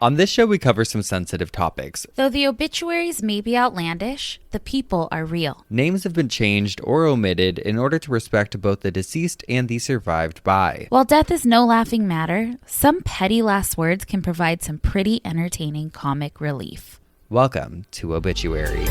On this show, we cover some sensitive topics. Though the obituaries may be outlandish, the people are real. Names have been changed or omitted in order to respect both the deceased and the survived by. While death is no laughing matter, some petty last words can provide some pretty entertaining comic relief. Welcome to Obituary.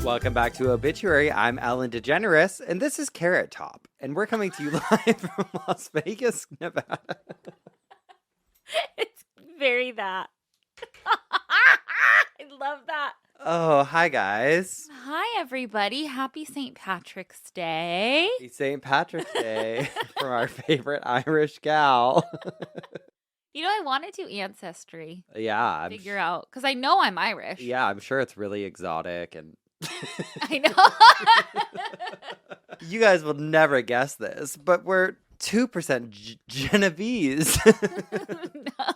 Welcome back to Obituary. I'm Ellen DeGeneres, and this is Carrot Top, and we're coming to you live from Las Vegas, Nevada. It's very that. I love that. Oh, hi, guys. Hi, everybody. Happy St. Patrick's Day. Happy St. Patrick's Day from our favorite Irish gal. You know, I wanted to Ancestry Yeah. figure out, because I know I'm Irish. Yeah, I'm sure it's really exotic and... I know. You guys will never guess this, but we're 2% Genovese. No.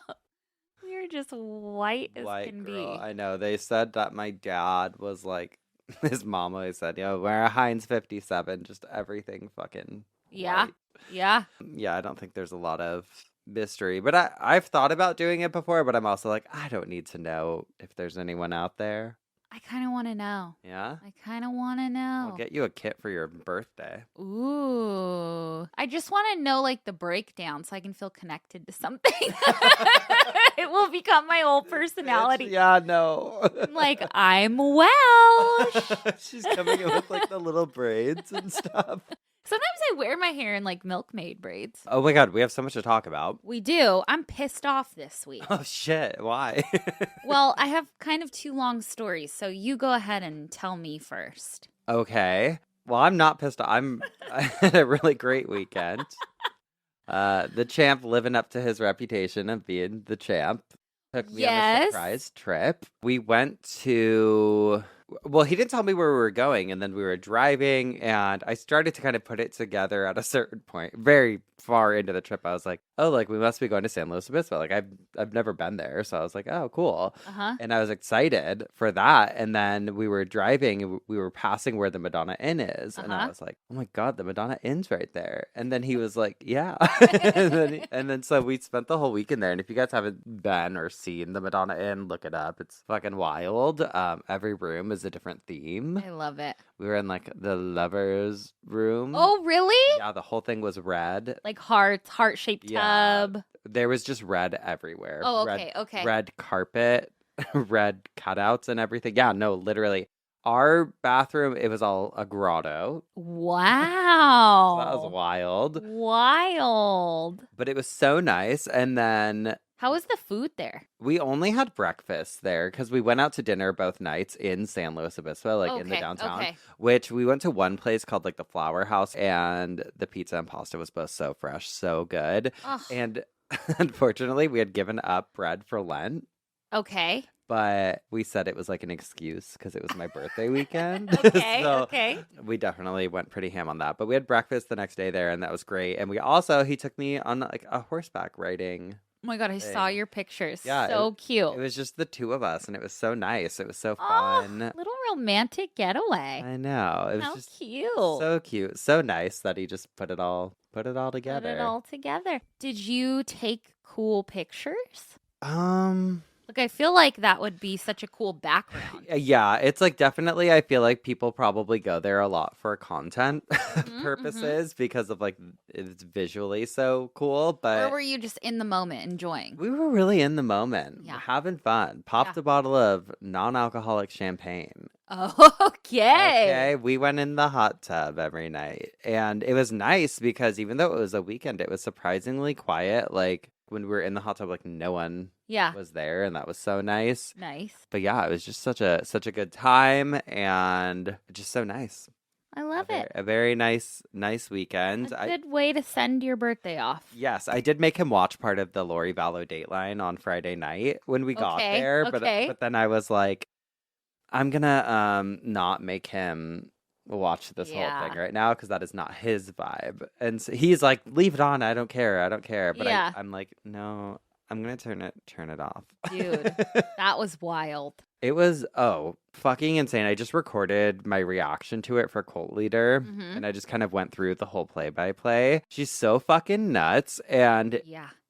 We're just white as White can girl. be. I know. They said that my dad was like, his mom always said, wear a Heinz 57, just everything fucking Yeah. white. Yeah. Yeah, I don't think there's a lot of mystery, but I've thought about doing it before, but I'm also like, I don't need to know if there's anyone out there. I kind of want to know. Yeah? I kind of want to know. I'll get you a kit for your birthday. Ooh. I just want to know, like, the breakdown so I can feel connected to something. It will become my whole personality. Yeah, no. Like, I'm Welsh. She's coming in with, like, the little braids and stuff. Sometimes I wear my hair in, like, milkmaid braids. Oh, my God. We have so much to talk about. We do. I'm pissed off this week. Oh, shit. Why? Well, I have kind of two long stories, so you go ahead and tell me first. Okay. Well, I'm not pissed off. I had a really great weekend. The champ living up to his reputation of being the champ took me on a surprise trip. We went to... Well, he didn't tell me where we were going, and then we were driving, and I started to kind of put it together at a certain point. Very far into the trip, I was like, oh, like, we must be going to San Luis Obispo. Like, I've never been there, so I was like, oh, cool. Uh-huh. And I was excited for that, and then we were driving, and we were passing where the Madonna Inn is, and I was like, oh my God, the Madonna Inn's right there. And then he was like, yeah. and then so we spent the whole weekend there, and if you guys haven't been or seen the Madonna Inn, look it up. It's fucking wild. Every room is a different theme. I love it. We were in like the lover's room. Oh, really? Yeah, the whole thing was red. Like hearts, heart-shaped tub. There was just red everywhere. Oh, okay, okay. Red carpet, red cutouts and everything. Yeah, no, literally. Our bathroom, it was all a grotto. Wow. That was wild. Wild. But it was so nice. And then... How was the food there? We only had breakfast there because we went out to dinner both nights in San Luis Obispo, like in the downtown, which we went to one place called like the Flower House, and the pizza and pasta was both so fresh, so good. Ugh. And unfortunately, we had given up bread for Lent. Okay. But we said it was like an excuse because it was my birthday weekend. Okay, So okay. we definitely went pretty ham on that. But we had breakfast the next day there, and that was great. And he took me on like a horseback riding. Oh my God, I saw your pictures. Yeah, so cute. It was just the two of us, and it was so nice. It was so fun. Little romantic getaway. I know. It was How just cute. so cute. So nice that he just put it all together. Put it all together. Did you take cool pictures? Like, I feel like that would be such a cool background. Yeah, it's like definitely, I feel like people probably go there a lot for content purposes because of like it's visually so cool. But or were you just in the moment enjoying? we were really in the moment, having fun. Popped a bottle of non-alcoholic champagne. Okay. We went in the hot tub every night, and it was nice because even though it was a weekend, it was surprisingly quiet. Like when we were in the hot tub, like no one was there, and that was so nice. Nice. But yeah, it was just such a good time, and just so nice. I love it. A very nice weekend. A good way to send your birthday off. Yes, I did make him watch part of the Lori Vallow Dateline on Friday night when we got there. But then I was like, I'm gonna not make him watch this whole thing right now because that is not his vibe. And so he's like, leave it on. I don't care. I don't care. But I'm like, no, I'm gonna turn it off. Dude, that was wild. It was fucking insane. I just recorded my reaction to it for Cult Leader, and I just kind of went through the whole play-by-play. She's so fucking nuts, and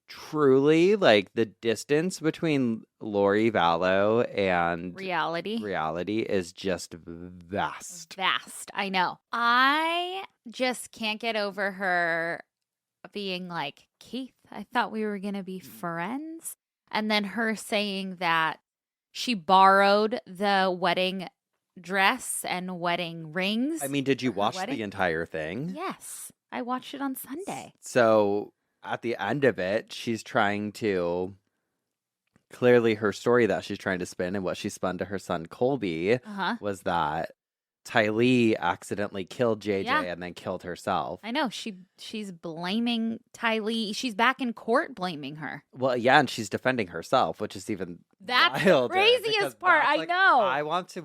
truly, like, the distance between Lori Vallow and reality is just vast. I know. I just can't get over her being like, Keith, I thought we were gonna be friends, and then her saying that she borrowed the wedding dress and wedding rings. I mean, did you watch the entire thing? Yes. I watched it on Sunday. So at the end of it, she's trying to, clearly her story that she's trying to spin and what she spun to her son Colby was that Tylee accidentally killed JJ and then killed herself. I know. She's blaming Tylee. She's back in court blaming her. Well, yeah, and she's defending herself, which is even That's wilder, the craziest part. I know. I want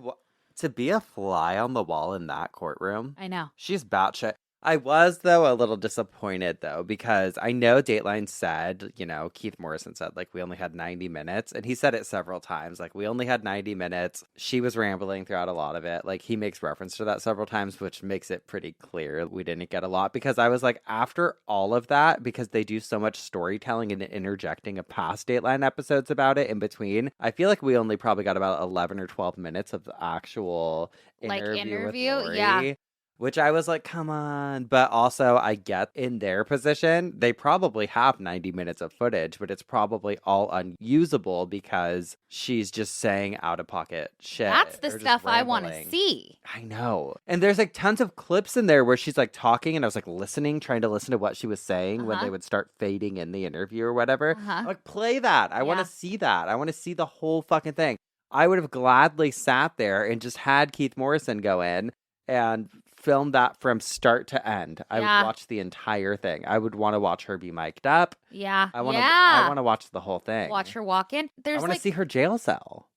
to be a fly on the wall in that courtroom. I know. She's batshit. I was, though, a little disappointed, though, because I know Dateline said, Keith Morrison said, like, we only had 90 minutes. And he said it several times, like, we only had 90 minutes. She was rambling throughout a lot of it. Like, he makes reference to that several times, which makes it pretty clear we didn't get a lot. Because I was like, after all of that, because they do so much storytelling and interjecting of past Dateline episodes about it in between, I feel like we only probably got about 11 or 12 minutes of the actual interview with Lori. Yeah. Which I was like, come on. But also, I get in their position, they probably have 90 minutes of footage, but it's probably all unusable because she's just saying out-of-pocket shit. That's the stuff I want to see. I know. And there's like tons of clips in there where she's like talking, and I was like listening, trying to listen to what she was saying when they would start fading in the interview or whatever. I'm like, play that. I want to see that. I want to see the whole fucking thing. I would have gladly sat there and just had Keith Morrison go in and film that from start to end. I would watch the entire thing. I would want to watch her be mic'd up. Yeah. I want to watch the whole thing. Watch her walk in. I want to see her jail cell.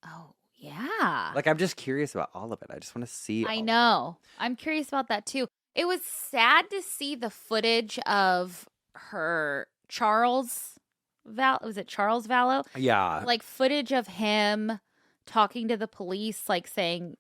Oh, yeah. Like, I'm just curious about all of it. I just want to see I know. I'm curious about that too. It was sad to see the footage of her was it Charles Vallow? Yeah. Like footage of him talking to the police, like saying,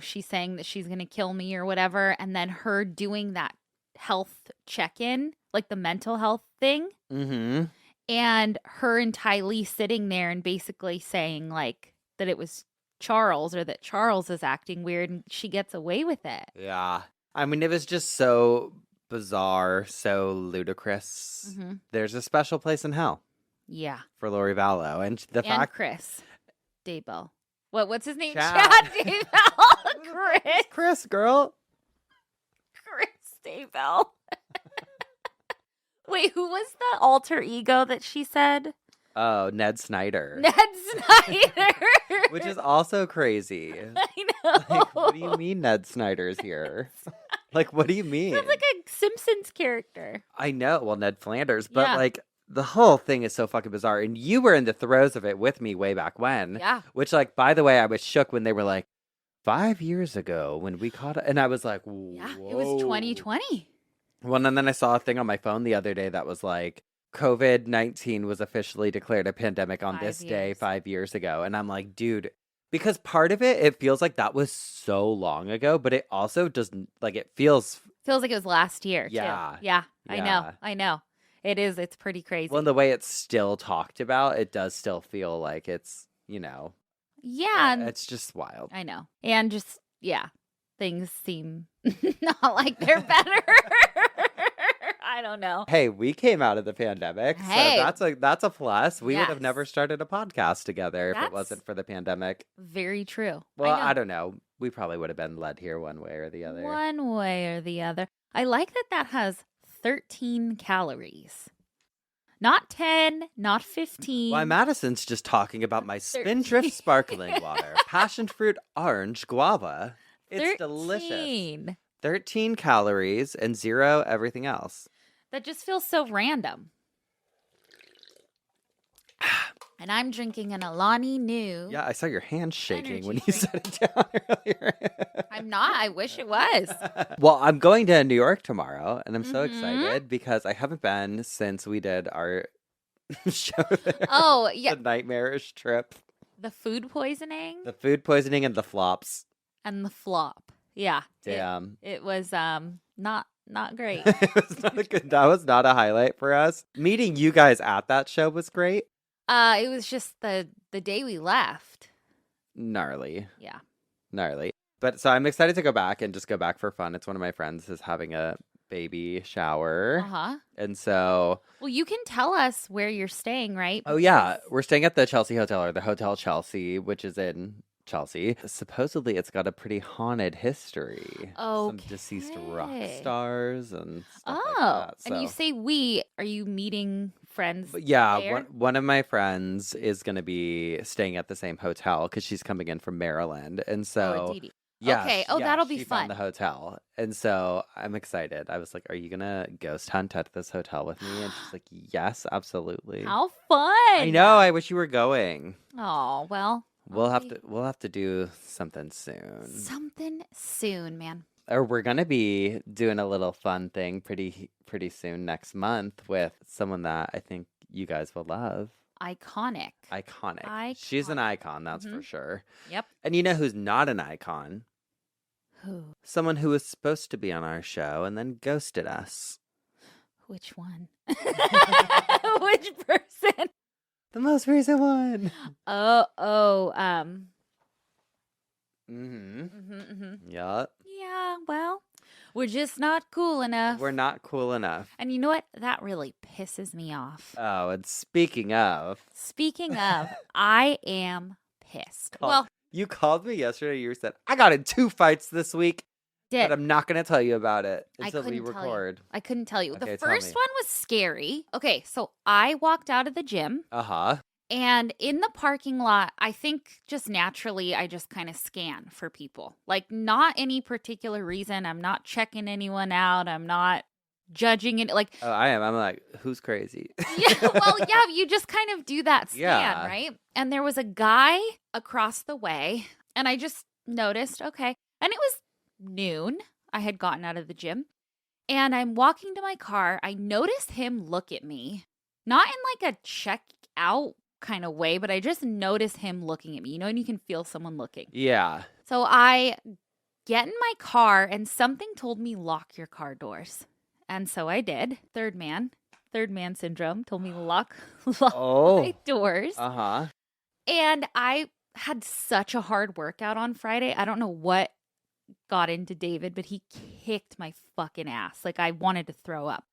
she's saying that she's going to kill me or whatever. And then her doing that health check-in, like the mental health thing. Mm-hmm. And her and Tylee sitting there and basically saying like that it was Charles or that Charles is acting weird and she gets away with it. Yeah. I mean, it was just so bizarre, so ludicrous. Mm-hmm. There's a special place in hell. Yeah. For Lori Vallow. And Chris Daybell. What's his name? Chad Daybell. Chris, girl. Chris Daybell. Wait, who was the alter ego that she said? Oh, Ned Snyder. Ned Snyder. Which is also crazy. I know. Like, what do you mean Ned Snyder's here? Like, what do you mean? Sounds like a Simpsons character. I know. Well, Ned Flanders. But, like, the whole thing is so fucking bizarre. And you were in the throes of it with me way back when. Yeah. Which, like, by the way, I was shook when they were like, 5 years ago when we caught it. And I was like, whoa. Yeah, it was 2020. Well, and then I saw a thing on my phone the other day that was like, COVID-19 was officially declared a pandemic on this day 5 years ago. And I'm like, dude, because part of it feels like that was so long ago, but it also doesn't, like, it feels like it was last year. Yeah. Too. Yeah. I know. It is. It's pretty crazy. Well, and the way it's still talked about, it does still feel like it's, Yeah. It's just wild. I know. And just, things seem not like they're better. I don't know. Hey, we came out of the pandemic, so that's a plus. We would have never started a podcast together if it wasn't for the pandemic. Very true. Well, I don't know. We probably would have been led here one way or the other. One way or the other. I like that has 13 calories. Not 10, not 15. Why, Madison's just talking about my Spindrift sparkling water. Passion fruit orange guava. It's 13. delicious. 13 calories and 0 everything else. That just feels so random. And I'm drinking an Alani New. Yeah, I saw your hand shaking when you drink. set it down earlier. I'm not. I wish it was. Well, I'm going to New York tomorrow, and I'm so Mhm. excited because I haven't been since we did our show there. Oh, yeah. The nightmarish trip. The food poisoning The food poisoning and the flops. and the flop. Yeah. Damn. It was not great. It was not a good, that was not a highlight for us. Meeting you guys at that show was great. It was just the day we left. Gnarly. Yeah. Gnarly. But so I'm excited to go back and just go back for fun. It's one of my friends is having a baby shower. Uh-huh. And so Well, you can tell us where you're staying, right? oh yeah, we're staying at the Chelsea Hotel or the Hotel Chelsea, which is in Chelsea. Supposedly it's got a pretty haunted history. Some deceased rock Okay. stars and stuff like Oh, that. and you So say are you meeting friends? but yeah, there? one of my friends is going to be staying at the same hotel because she's coming in from Maryland. And so Dee Dee. yeah, Okay. Oh, that'll be she fun. found the hotel. And so I'm excited. I was like, are you going to ghost hunt at this hotel with me? And she's like, yes, absolutely. How fun! I know. I wish you were going. Oh well. We'll have to do something soon. Something soon, man. Or we're gonna be doing a little fun thing pretty soon next month with someone that I think you guys will love. Iconic. She's an icon, that's for sure. Yep. And you know who's not an icon? Who? Someone who was supposed to be on our show and then ghosted us. Which one? Which person? The most recent one. Yup. Yeah, well, we're just not cool enough. We're not cool enough. And you know what? That really pisses me off. Oh, and speaking of, I am pissed. Well, you called me yesterday. You said, I got in 2 fights this week, but I'm not going to tell you about it until we record. I couldn't tell you. Okay, The tell first me. one was scary. Okay, so I walked out of the gym. Uh-huh. And in the parking lot, I think just naturally, I just kind of scan for people. Like, not any particular reason. I'm not checking anyone out. I'm not judging it. Like, Oh, I am. I'm like, who's crazy? yeah, you just kind of do that scan, Yeah. right? And there was a guy across the way, and I just noticed, okay. And it was noon. I had gotten out of the gym. And I'm walking to my car. I noticed him look at me, not in like a check out kind of way, but I just noticed him looking at me. You know, and you can feel someone looking. Yeah. So I get in my car and something told me lock your car doors. And so I did. Third man syndrome told me to lock my doors. Uh-huh. And I had such a hard workout on Friday. I don't know what got into David, but he kicked my fucking ass. Like I wanted to throw up.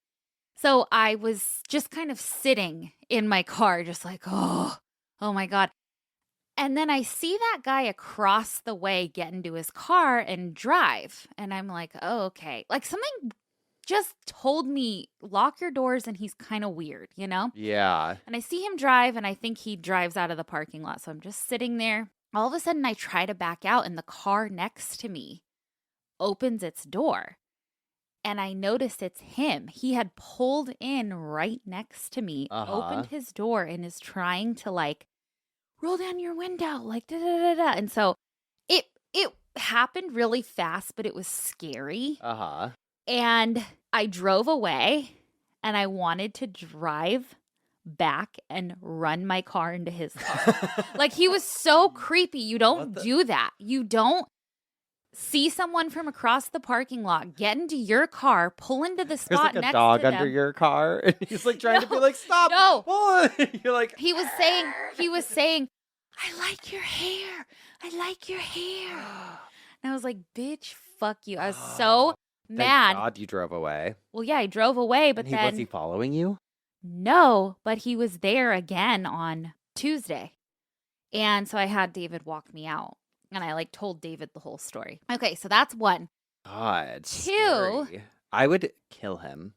So I was just kind of sitting in my car, just like, oh my God. And then I see that guy across the way get into his car and drive. And I'm like, oh, okay. Like something just told me, lock your doors, and he's kind of weird, you know? Yeah. And I see him drive, and I think he drives out of the parking lot. So I'm just sitting there. All of a sudden, I try to back out, and the car next to me opens its door. And I noticed it's him. He had pulled in right next to me, opened his door, and is trying to like roll down your window, like da da da da. And so it happened really fast, but it was scary. Uh-huh. And I drove away, and I wanted to drive back and run my car into his car. Like he was so creepy. You don't do that. You don't see someone from across the parking lot, get into your car, pull into the spot There's like next a dog to under them. your car, and he's like trying to be like, stop. No. You're like, He was saying, I like your hair. I like your hair. And I was like, bitch, fuck you. I was so mad. Thank God you drove away. Well, yeah, I drove away, but Was he following you? No, but he was there again on Tuesday. And so I had David walk me out. And I like told David the whole story. Okay, so that's one. God. 2. Scary. I would kill him.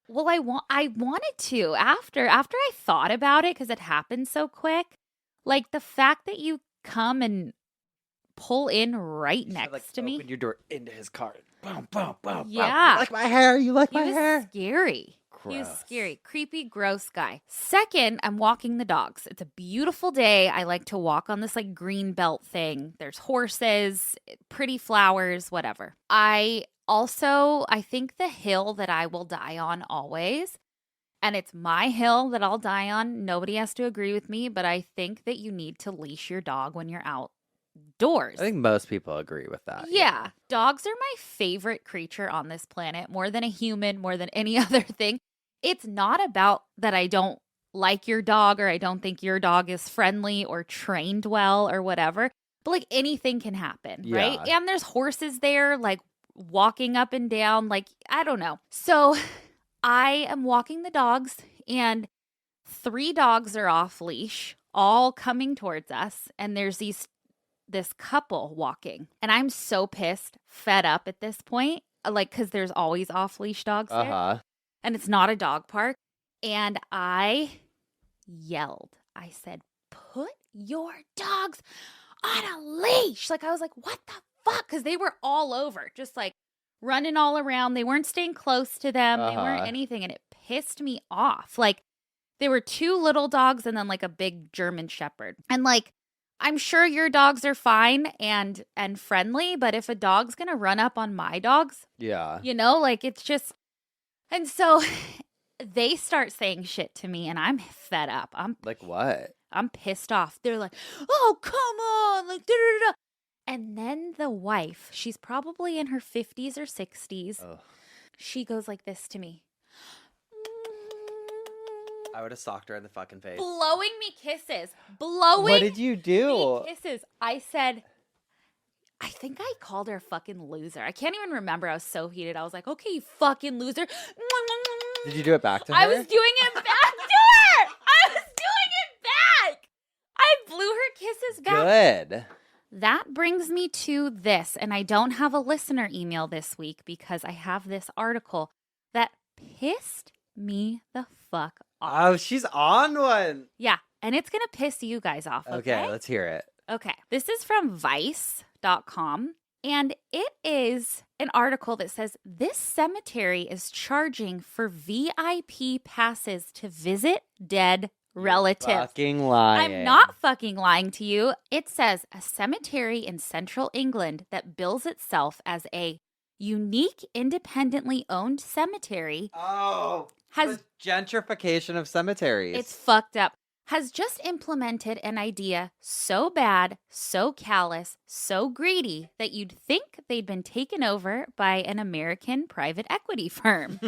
Well, I wanted to after I thought about it because it happened so quick. Like the fact that you come and pull in right next to me. Open your door into his car. Boom, boom, boom. Yeah. You like my hair? You like He my was hair? scary. He was scary, creepy, gross guy. Second, I'm walking the dogs. It's a beautiful day. I like to walk on this like green belt thing. There's horses, pretty flowers, whatever. I think the hill that I will die on always, and it's my hill that I'll die on. Nobody has to agree with me, but I think that you need to leash your dog when you're outdoors. I think most people agree with that. Yeah. Dogs are my favorite creature on this planet, more than a human, more than any other thing. It's not about that I don't like your dog or I don't think your dog is friendly or trained well or whatever, but like anything can happen, right? And there's horses there, like walking up and down, like, I don't know. So I am walking the dogs and 3 dogs are off leash, all coming towards us. And there's this couple walking. And I'm so pissed, fed up at this point, like, because there's always off leash dogs there. And it's not a dog park. And I yelled. I said, put your dogs on a leash. Like, I was like, what the fuck? Because they were all over, just like running all around. They weren't staying close to them. They weren't anything. And it pissed me off. Like, there were 2 little dogs and then like a big German shepherd. And like, I'm sure your dogs are fine and friendly, but if a dog's going to run up on my dogs, you know, like it's just, and so they start saying shit to me and I'm fed up. I'm like, what? I'm pissed off. They're like, oh, come on. Like, da-da-da-da. And then the wife, she's probably in her 50s or 60s. She goes like this to me. I would have socked her in the fucking face. Blowing me kisses. What did you do? Me kisses. I said, I think I called her a fucking loser. I can't even remember. I was so heated. I was like, okay, you fucking loser. Did you do it back to her? I was doing it back to her. I was doing it back. I blew her kisses back. Good. That brings me to this, and I don't have a listener email this week because I have this article that pissed me the fuck off. Oh, she's on one. Yeah, and it's going to piss you guys off, okay? Let's hear it. Okay, this is from Vice.com, and it is an article that says, this cemetery is charging for VIP passes to visit dead relatives. Fucking lying. I'm not fucking lying to you. It says a cemetery in central England that bills itself as a unique, independently owned cemetery. Has gentrification of cemeteries. It's fucked up. Has just implemented an idea so bad, so callous, so greedy that you'd think they'd been taken over by an American private equity firm.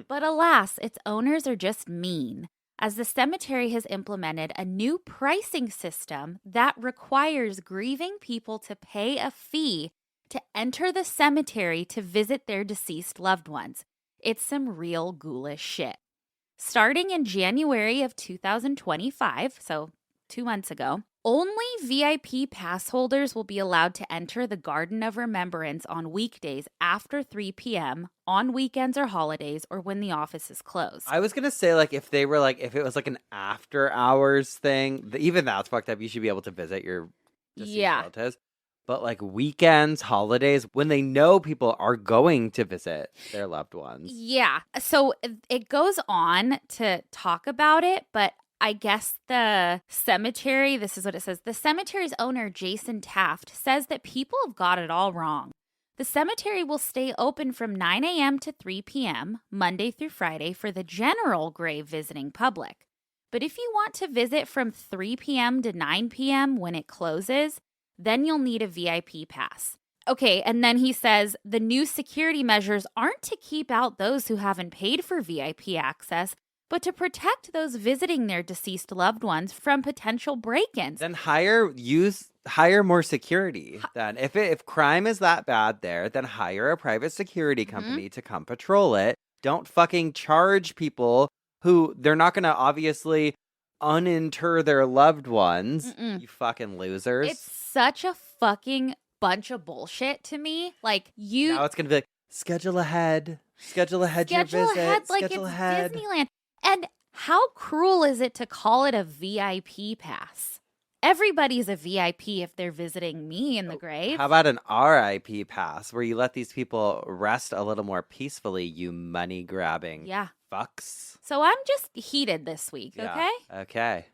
But alas, its owners are just mean, as the cemetery has implemented a new pricing system that requires grieving people to pay a fee to enter the cemetery to visit their deceased loved ones. It's some real ghoulish shit. Starting in January of 2025, so 2 months ago, only VIP pass holders will be allowed to enter the Garden of Remembrance on weekdays after 3 p.m., on weekends or holidays, or when the office is closed. I was going to say, like, if it was like an after hours thing, even that's fucked up. You should be able to visit your deceased relatives. But like weekends, holidays, when they know people are going to visit their loved ones. Yeah. So it goes on to talk about it, but I guess the cemetery, this is what it says. The cemetery's owner, Jason Taft, says that people have got it all wrong. The cemetery will stay open from 9 a.m. to 3 p.m., Monday through Friday, for the general grave visiting public. But if you want to visit from 3 p.m. to 9 p.m. when it closes, then you'll need a VIP pass. Okay, and then he says the new security measures aren't to keep out those who haven't paid for VIP access, but to protect those visiting their deceased loved ones from potential break-ins. Then hire more security. Then if crime is that bad there, then hire a private security company to come patrol it. Don't fucking charge people who they're not going to obviously uninter their loved ones. You fucking losers. It's such a fucking bunch of bullshit to me. Like now it's gonna be like schedule ahead your visit. Like schedule it's ahead. Disneyland. And how cruel is it to call it a VIP pass? Everybody's a VIP if they're visiting me in the grave. How about an RIP pass where you let these people rest a little more peacefully, you money grabbing fucks. So I'm just heated this week, Yeah. okay? Okay.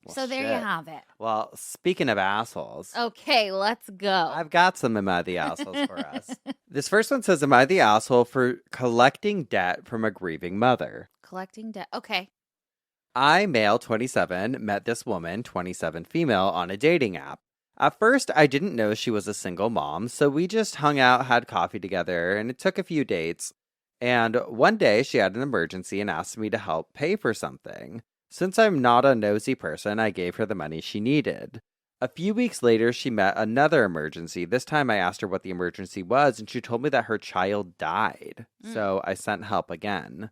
Well, So there you shit. have it. Well, speaking of assholes, Okay, let's go. I've got some Am I the Assholes for us. This first one says, Am I the asshole for collecting debt from a grieving mother? Collecting debt. Okay. I, male 27, met this woman, 27 female, on a dating app. At first, I didn't know she was a single mom, so we just hung out, had coffee together, and it took a few dates. And one day, she had an emergency and asked me to help pay for something. Since I'm not a nosy person, I gave her the money she needed. A few weeks later, she met another emergency. This time, I asked her what the emergency was, and she told me that her child died. So I sent help again.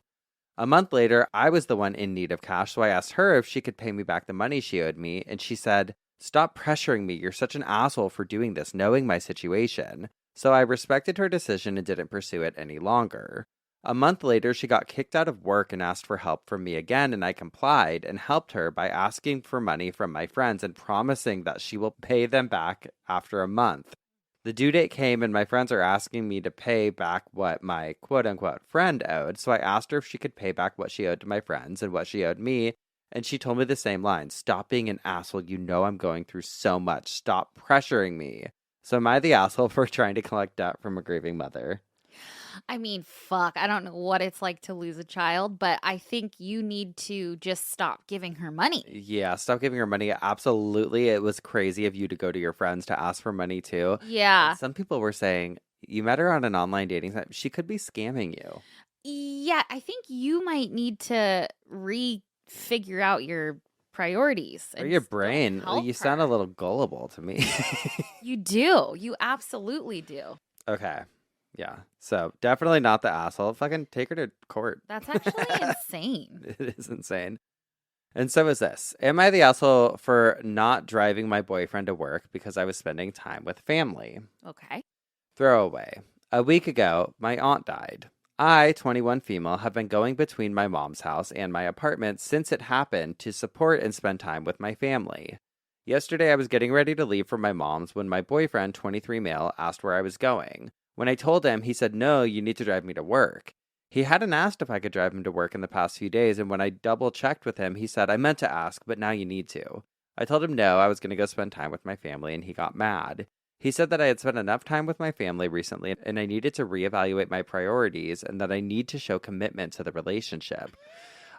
A month later, I was the one in need of cash, so I asked her if she could pay me back the money she owed me, and she said, "Stop pressuring me. You're such an asshole for doing this, knowing my situation." So I respected her decision and didn't pursue it any longer. A month later, she got kicked out of work and asked for help from me again, and I complied and helped her by asking for money from my friends and promising that she will pay them back after a month. The due date came, and my friends are asking me to pay back what my quote-unquote friend owed, so I asked her if she could pay back what she owed to my friends and what she owed me, and she told me the same line: "Stop being an asshole, you know I'm going through so much. Stop pressuring me." So am I the asshole for trying to collect debt from a grieving mother? I mean, fuck. I don't know what it's like to lose a child, but I think you need to just stop giving her money. Yeah, stop giving her money. Absolutely. It was crazy of you to go to your friends to ask for money too. Yeah. And some people were saying, you met her on an online dating site. She could be scamming you. Yeah, I think you might need to figure out your priorities. Or and your still brain. help You sound a her. little gullible to me. You do. You absolutely do. Okay. Yeah. So definitely not the asshole. Fucking take her to court. That's actually insane. It is insane. And so is this. Am I the asshole for not driving my boyfriend to work because I was spending time with family? Okay. Throwaway. A week ago, my aunt died. I, 21 female, have been going between my mom's house and my apartment since it happened to support and spend time with my family. Yesterday, I was getting ready to leave for my mom's when my boyfriend, 23 male, asked where I was going. When I told him, he said, "No, you need to drive me to work." He hadn't asked if I could drive him to work in the past few days, and when I double-checked with him, he said, "I meant to ask, but now you need to." I told him no, I was going to go spend time with my family, and he got mad. He said that I had spent enough time with my family recently, and I needed to reevaluate my priorities, and that I need to show commitment to the relationship.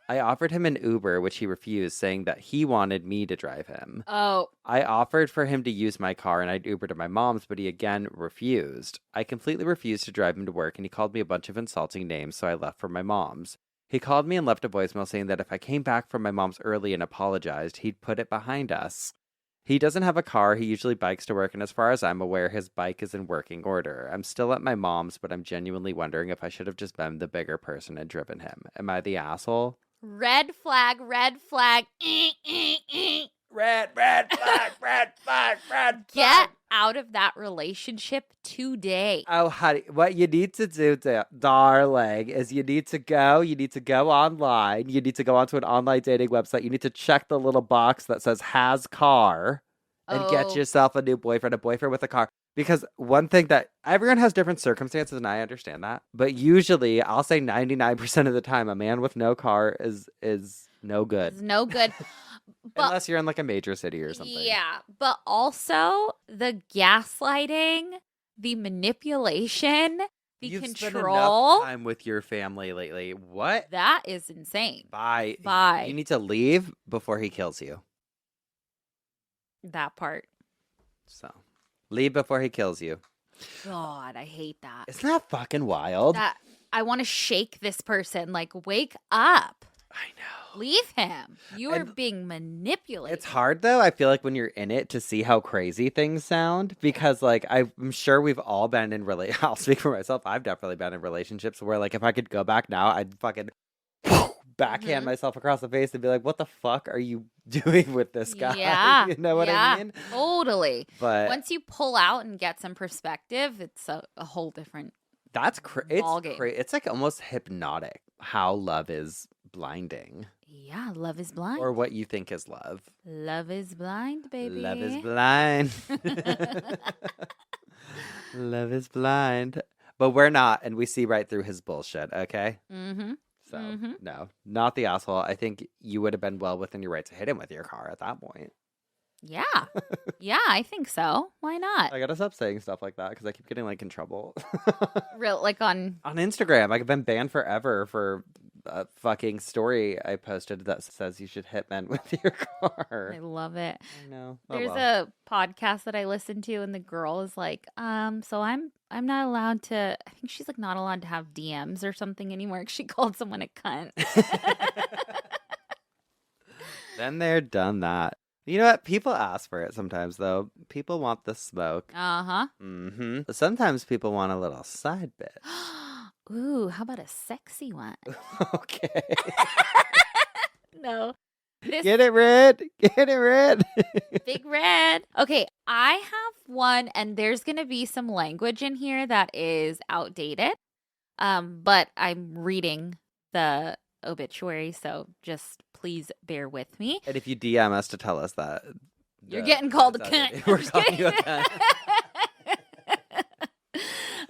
I offered him an Uber, which he refused, saying that he wanted me to drive him. Oh. I offered for him to use my car and I'd Uber to my mom's, but he again refused. I completely refused to drive him to work, and he called me a bunch of insulting names, so I left for my mom's. He called me and left a voicemail saying that if I came back from my mom's early and apologized, he'd put it behind us. He doesn't have a car, he usually bikes to work, and as far as I'm aware, his bike is in working order. I'm still at my mom's, but I'm genuinely wondering if I should have just been the bigger person and driven him. Am I the asshole? Red flag, red flag. Red flag, red flag. Get out of that relationship today. Oh, honey, what you need to do, darling, is you need to go online. You need to go onto an online dating website. You need to check the little box that says has car and get yourself a new boyfriend, a boyfriend with a car. Because one thing that everyone has different circumstances, and I understand that. But usually, I'll say 99% of the time, a man with no car is no good. It's no good. But, unless you're in like a major city or something. Yeah, but also the gaslighting, the manipulation, the You've control. spent enough time with your family lately. What? That is insane. Bye. Bye. You need to leave before he kills you. That part. So, leave before he kills you. God, I hate that. Isn't that fucking wild? I want to shake this person. Like, wake up. I know. Leave him. You are being manipulated. It's hard, though, I feel like, when you're in it to see how crazy things sound. Because, like, I'm sure we've all been in I'll speak for myself. I've definitely been in relationships where, like, if I could go back now, I'd fucking backhand myself across the face and be like, what the fuck are you doing with this guy? Yeah. You know what I mean? Totally. But once you pull out and get some perspective, it's a whole different that's ballgame. It's like almost hypnotic how love is blinding. Yeah, love is blind. Or what you think is love. Love is blind, baby. Love is blind. Love is blind. But we're not, and we see right through his bullshit, okay? Mm-hmm. So, no, not the asshole. I think you would have been well within your right to hit him with your car at that point. Yeah. Yeah, I think so. Why not? I gotta stop saying stuff like that because I keep getting like in trouble. On Instagram. I've been banned forever for a fucking story I posted that says you should hit men with your car. I love it. I know. There's a podcast that I listen to, and the girl is like, so I'm not allowed to. I think she's like not allowed to have DMs or something anymore because she called someone a cunt. Then they're done that. You know what? People ask for it sometimes, though. People want the smoke. Uh-huh. Sometimes people want a little side bitch. Ooh, how about a sexy one? Okay. No. Get it, Red. Get it, Red. Big Red. Okay, I have one, and there's going to be some language in here that is outdated. But I'm reading the obituary, so just please bear with me. And if you DM us to tell us that, you're getting called a cunt. We're calling you a cunt.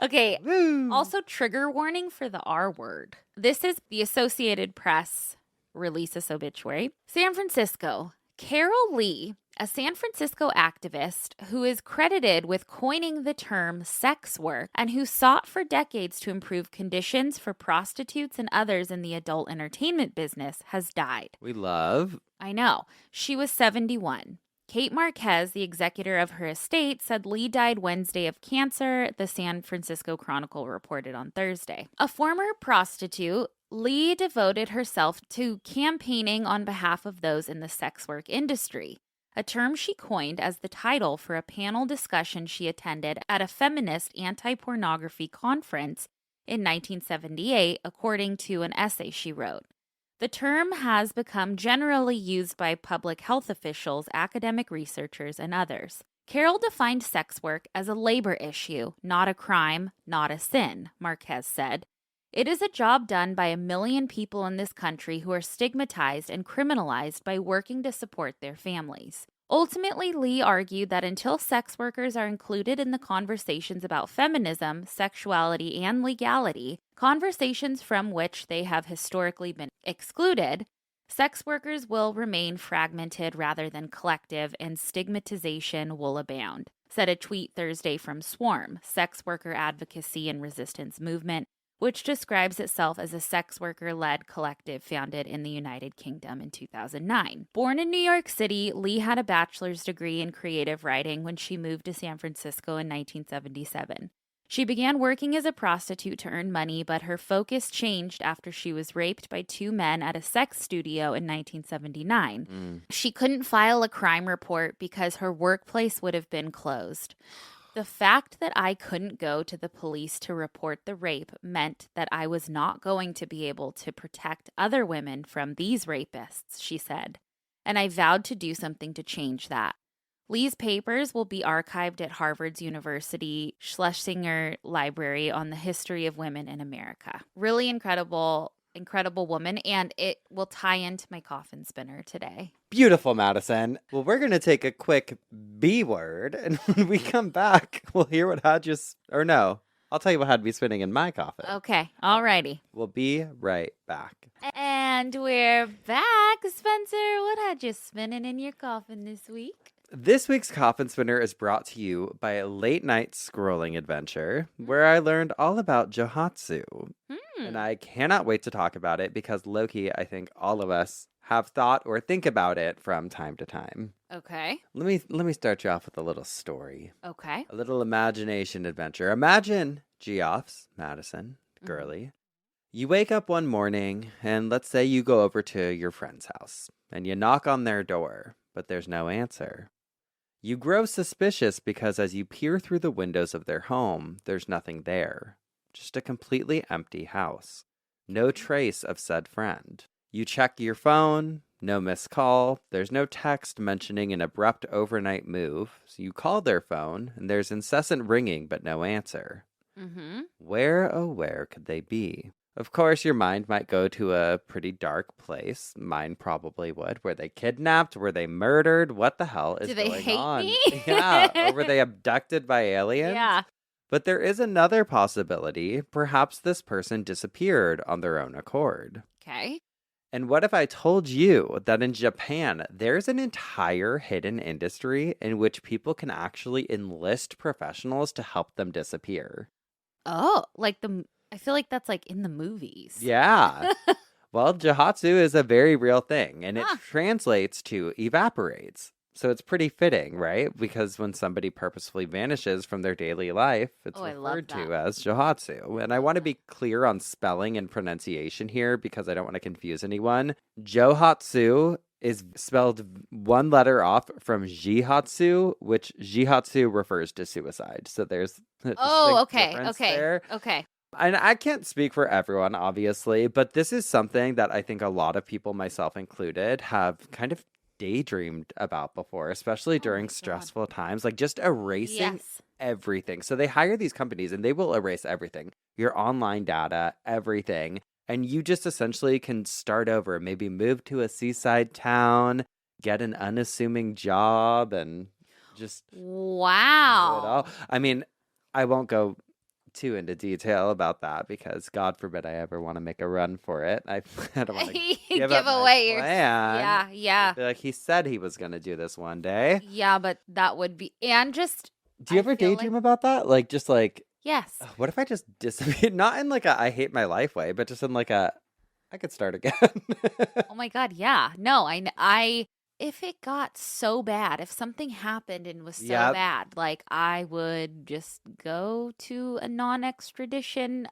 Okay. Woo. Also, trigger warning for the R word. This is the Associated Press release this obituary. San Francisco. Carol Lee, a San Francisco activist who is credited with coining the term sex work and who sought for decades to improve conditions for prostitutes and others in the adult entertainment business, has died. We love. I know. She was 71. Kate Marquez, the executor of her estate, said Lee died Wednesday of cancer, the San Francisco Chronicle reported on Thursday. A former prostitute, Lee devoted herself to campaigning on behalf of those in the sex work industry, a term she coined as the title for a panel discussion she attended at a feminist anti-pornography conference in 1978, according to an essay she wrote. The term has become generally used by public health officials, academic researchers, and others. Carol defined sex work as a labor issue, not a crime, not a sin, Marquez said. It is a job done by 1 million people in this country who are stigmatized and criminalized by working to support their families. Ultimately, Lee argued that until sex workers are included in the conversations about feminism, sexuality, and legality, conversations from which they have historically been excluded, sex workers will remain fragmented rather than collective, and stigmatization will abound, said a tweet Thursday from Swarm, sex worker advocacy and resistance movement, which describes itself as a sex worker-led collective founded in the United Kingdom in 2009. Born in New York City, Lee had a bachelor's degree in creative writing when she moved to San Francisco in 1977. She began working as a prostitute to earn money, but her focus changed after she was raped by 2 men at a sex studio in 1979. She couldn't file a crime report because her workplace would have been closed. The fact that I couldn't go to the police to report the rape meant that I was not going to be able to protect other women from these rapists, she said. And I vowed to do something to change that. Lee's papers will be archived at Harvard's University Schlesinger Library on the history of women in America. Really incredible woman, and it will tie into my coffin spinner today. Beautiful, Madison. Well, we're going to take a quick B word, and when we come back, we'll hear what had you... Or no, I'll tell you what had me spinning in my coffin. Okay, alrighty. We'll be right back. And we're back. Spencer, what had you spinning in your coffin this week? This week's Coffin Spinner is brought to you by a late-night scrolling adventure where I learned all about Johatsu. And I cannot wait to talk about it because, Loki, I think all of us have thought or think about it from time to time. Okay. Let me start you off with a little story. Okay. A little imagination adventure. Imagine, Geoffs, Madison, girly. You wake up one morning and let's say you go over to your friend's house and you knock on their door, but there's no answer. You grow suspicious because as you peer through the windows of their home, there's nothing there. Just a completely empty house. No trace of said friend. You check your phone, no missed call, there's no text mentioning an abrupt overnight move. So you call their phone, and there's incessant ringing but no answer. Where, oh where could they be? Of course, your mind might go to a pretty dark place. Mine probably would. Were they kidnapped? Were they murdered? What the hell is going on? Do they hate me? Yeah. Or were they abducted by aliens? Yeah. But there is another possibility. Perhaps this person disappeared on their own accord. Okay. And what if I told you that in Japan, there's an entire hidden industry in which people can actually enlist professionals to help them disappear? Oh, I feel like that's like in the movies. Yeah. Well, Johatsu is a very real thing, and it Huh. translates to evaporates. So it's pretty fitting, right? Because when somebody purposefully vanishes from their daily life, it's Oh, I love referred to that. as Johatsu. And I want to be clear on spelling and pronunciation here because I don't want to confuse anyone. Johatsu is spelled one letter off from Jihatsu, which Jihatsu refers to suicide. So there's a Oh, distinct okay. difference Okay. there. Okay. And I can't speak for everyone, obviously, but this is something that I think a lot of people, myself included, have kind of daydreamed about before, especially Oh my during God. stressful times, like just erasing Yes. everything. So they hire these companies and they will erase everything, your online data, everything. And you just essentially can start over, maybe move to a seaside town, get an unassuming job, and just do it all. Wow. I mean, I won't go too into detail about that because God forbid I ever want to make a run for it. I don't want to give Give up my away your. plan. Yeah. Yeah. Like he said he was going to do this one day. Yeah, but that would be. And just, Do you I ever feel like. daydream about that? Like just like, Yes. what if I just disappeared? Not in like a I hate my life way, but just in like a I could start again. Oh my God. Yeah. No, if it got so bad, if something happened and was so Yep. bad, like I would just go to a non-extradition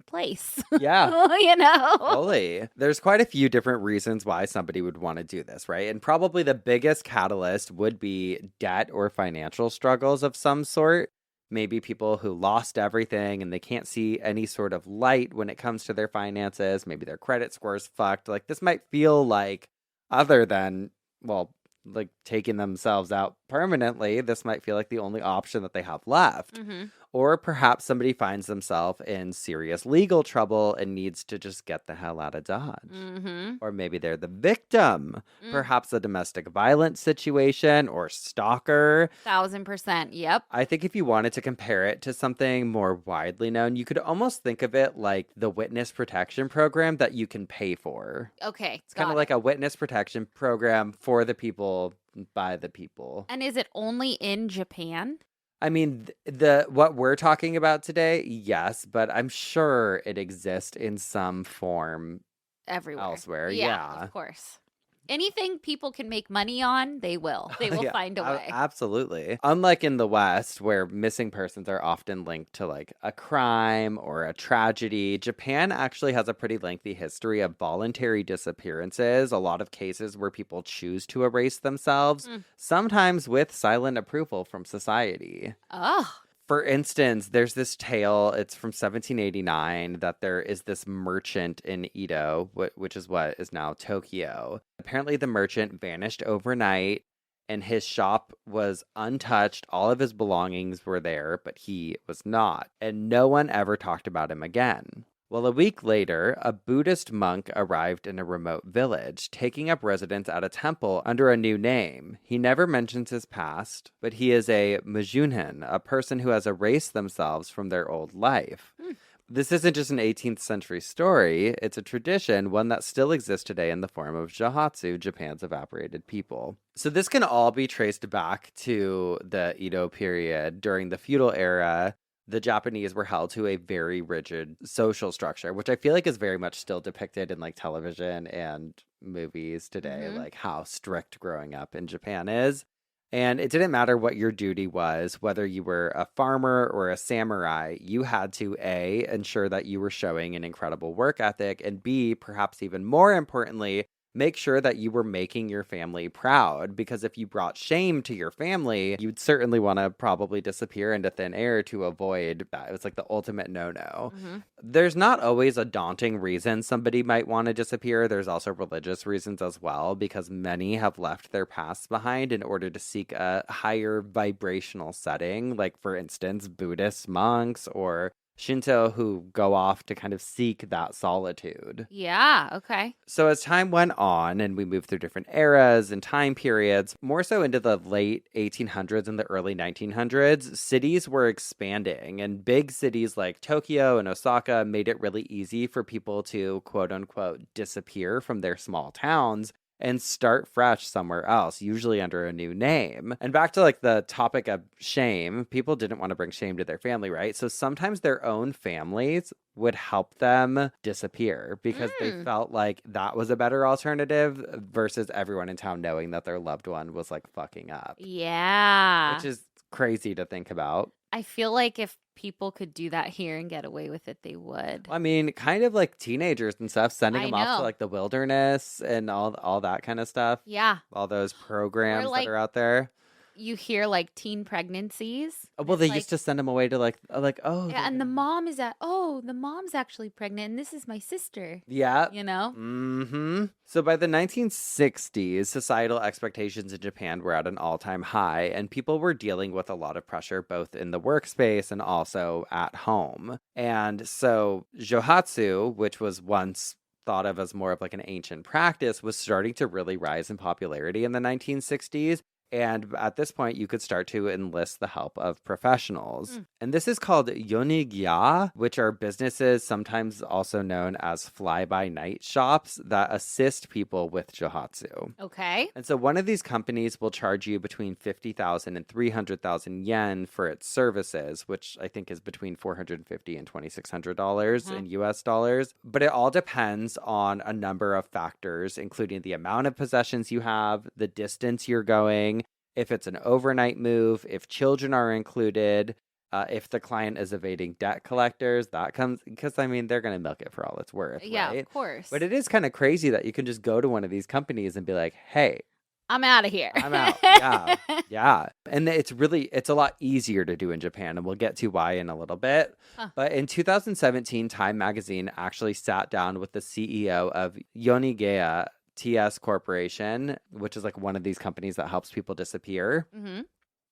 place. Yeah. You know? Totally. There's quite a few different reasons why somebody would want to do this, right? And probably the biggest catalyst would be debt or financial struggles of some sort. Maybe people who lost everything and they can't see any sort of light when it comes to their finances. Maybe their credit score's fucked. Like this might feel like, other than, well, like taking themselves out permanently, this might feel like the only option that they have left. Mm-hmm. Or perhaps somebody finds themselves in serious legal trouble and needs to just get the hell out of Dodge. Mm-hmm. Or maybe they're the victim, perhaps a domestic violence situation or stalker. 1,000%. Yep. I think if you wanted to compare it to something more widely known, you could almost think of it like the witness protection program that you can pay for. Okay. It's kind of like a witness protection program for the people, by the people. And is it only in Japan? I mean, the what we're talking about today, yes, but I'm sure it exists in some form Everywhere. elsewhere. Yeah, Yeah. of course. Anything people can make money on, they will. They will Yeah, find a way. absolutely. Unlike in the West, where missing persons are often linked to like a crime or a tragedy, Japan actually has a pretty lengthy history of voluntary disappearances, a lot of cases where people choose to erase themselves, sometimes with silent approval from society. Oh. For instance, there's this tale, it's from 1789, that there is this merchant in Edo, which is what is now Tokyo. Apparently, the merchant vanished overnight and his shop was untouched. All of his belongings were there, but he was not. And no one ever talked about him again. Well, a week later, a Buddhist monk arrived in a remote village, taking up residence at a temple under a new name. He never mentions his past, but he is a Majunhin, a person who has erased themselves from their old life. This isn't just an 18th century story, it's a tradition, one that still exists today in the form of Johatsu, Japan's evaporated people. So this can all be traced back to the Edo period. During the feudal era, the Japanese were held to a very rigid social structure, which I feel like is very much still depicted in like television and movies today, like how strict growing up in Japan is. And it didn't matter what your duty was, whether you were a farmer or a samurai, you had to A, ensure that you were showing an incredible work ethic, and B, perhaps even more importantly, make sure that you were making your family proud, because if you brought shame to your family, you'd certainly want to probably disappear into thin air to avoid that. It was like the ultimate no-no. There's not always a daunting reason somebody might want to disappear. There's also religious reasons as well, because many have left their pasts behind in order to seek a higher vibrational setting, like for instance, Buddhist monks or Shinto who go off to kind of seek that solitude. Yeah, okay. So as time went on and we moved through different eras and time periods, more so into the late 1800s and the early 1900s, cities were expanding, and big cities like Tokyo and Osaka made it really easy for people to quote unquote disappear from their small towns and start fresh somewhere else, usually under a new name. And back to like the topic of shame, people didn't want to bring shame to their family, right? So sometimes their own families would help them disappear because they felt like that was a better alternative versus everyone in town knowing that their loved one was like fucking up. Yeah. Which is crazy to think about. I feel like if people could do that here and get away with it, they would. I mean, kind of like teenagers and stuff, sending I them off to know. like the wilderness and all that kind of stuff. Yeah. All those programs like, that are out there. You hear like teen pregnancies. Well, they like, used to send them away to like oh yeah, and the mom is the mom's actually pregnant, and this is my sister. yeah, You know. Mm-hmm. So by the 1960s, societal expectations in Japan were at an all-time high, and people were dealing with a lot of pressure both in the workspace and also at home. And so Johatsu, which was once thought of as more of like an ancient practice, was starting to really rise in popularity in the 1960s. And at this point, you could start to enlist the help of professionals. And this is called yonigya, which are businesses sometimes also known as fly-by-night shops that assist people with Johatsu. Okay. And so one of these companies will charge you between 50,000 and 300,000 yen for its services, which I think is between $450 and $2,600 in US dollars. But it all depends on a number of factors, including the amount of possessions you have, the distance you're going, if it's an overnight move, if children are included, if the client is evading debt collectors, that comes because, I mean, they're going to milk it for all it's worth. Yeah, right? of course. But it is kind of crazy that you can just go to one of these companies and be like, hey, I'm out of here. I'm out. Yeah. Yeah. And it's a lot easier to do in Japan. And we'll get to why in a little bit. But in 2017, Time Magazine actually sat down with the CEO of Yonigaya TS Corporation, which is like one of these companies that helps people disappear.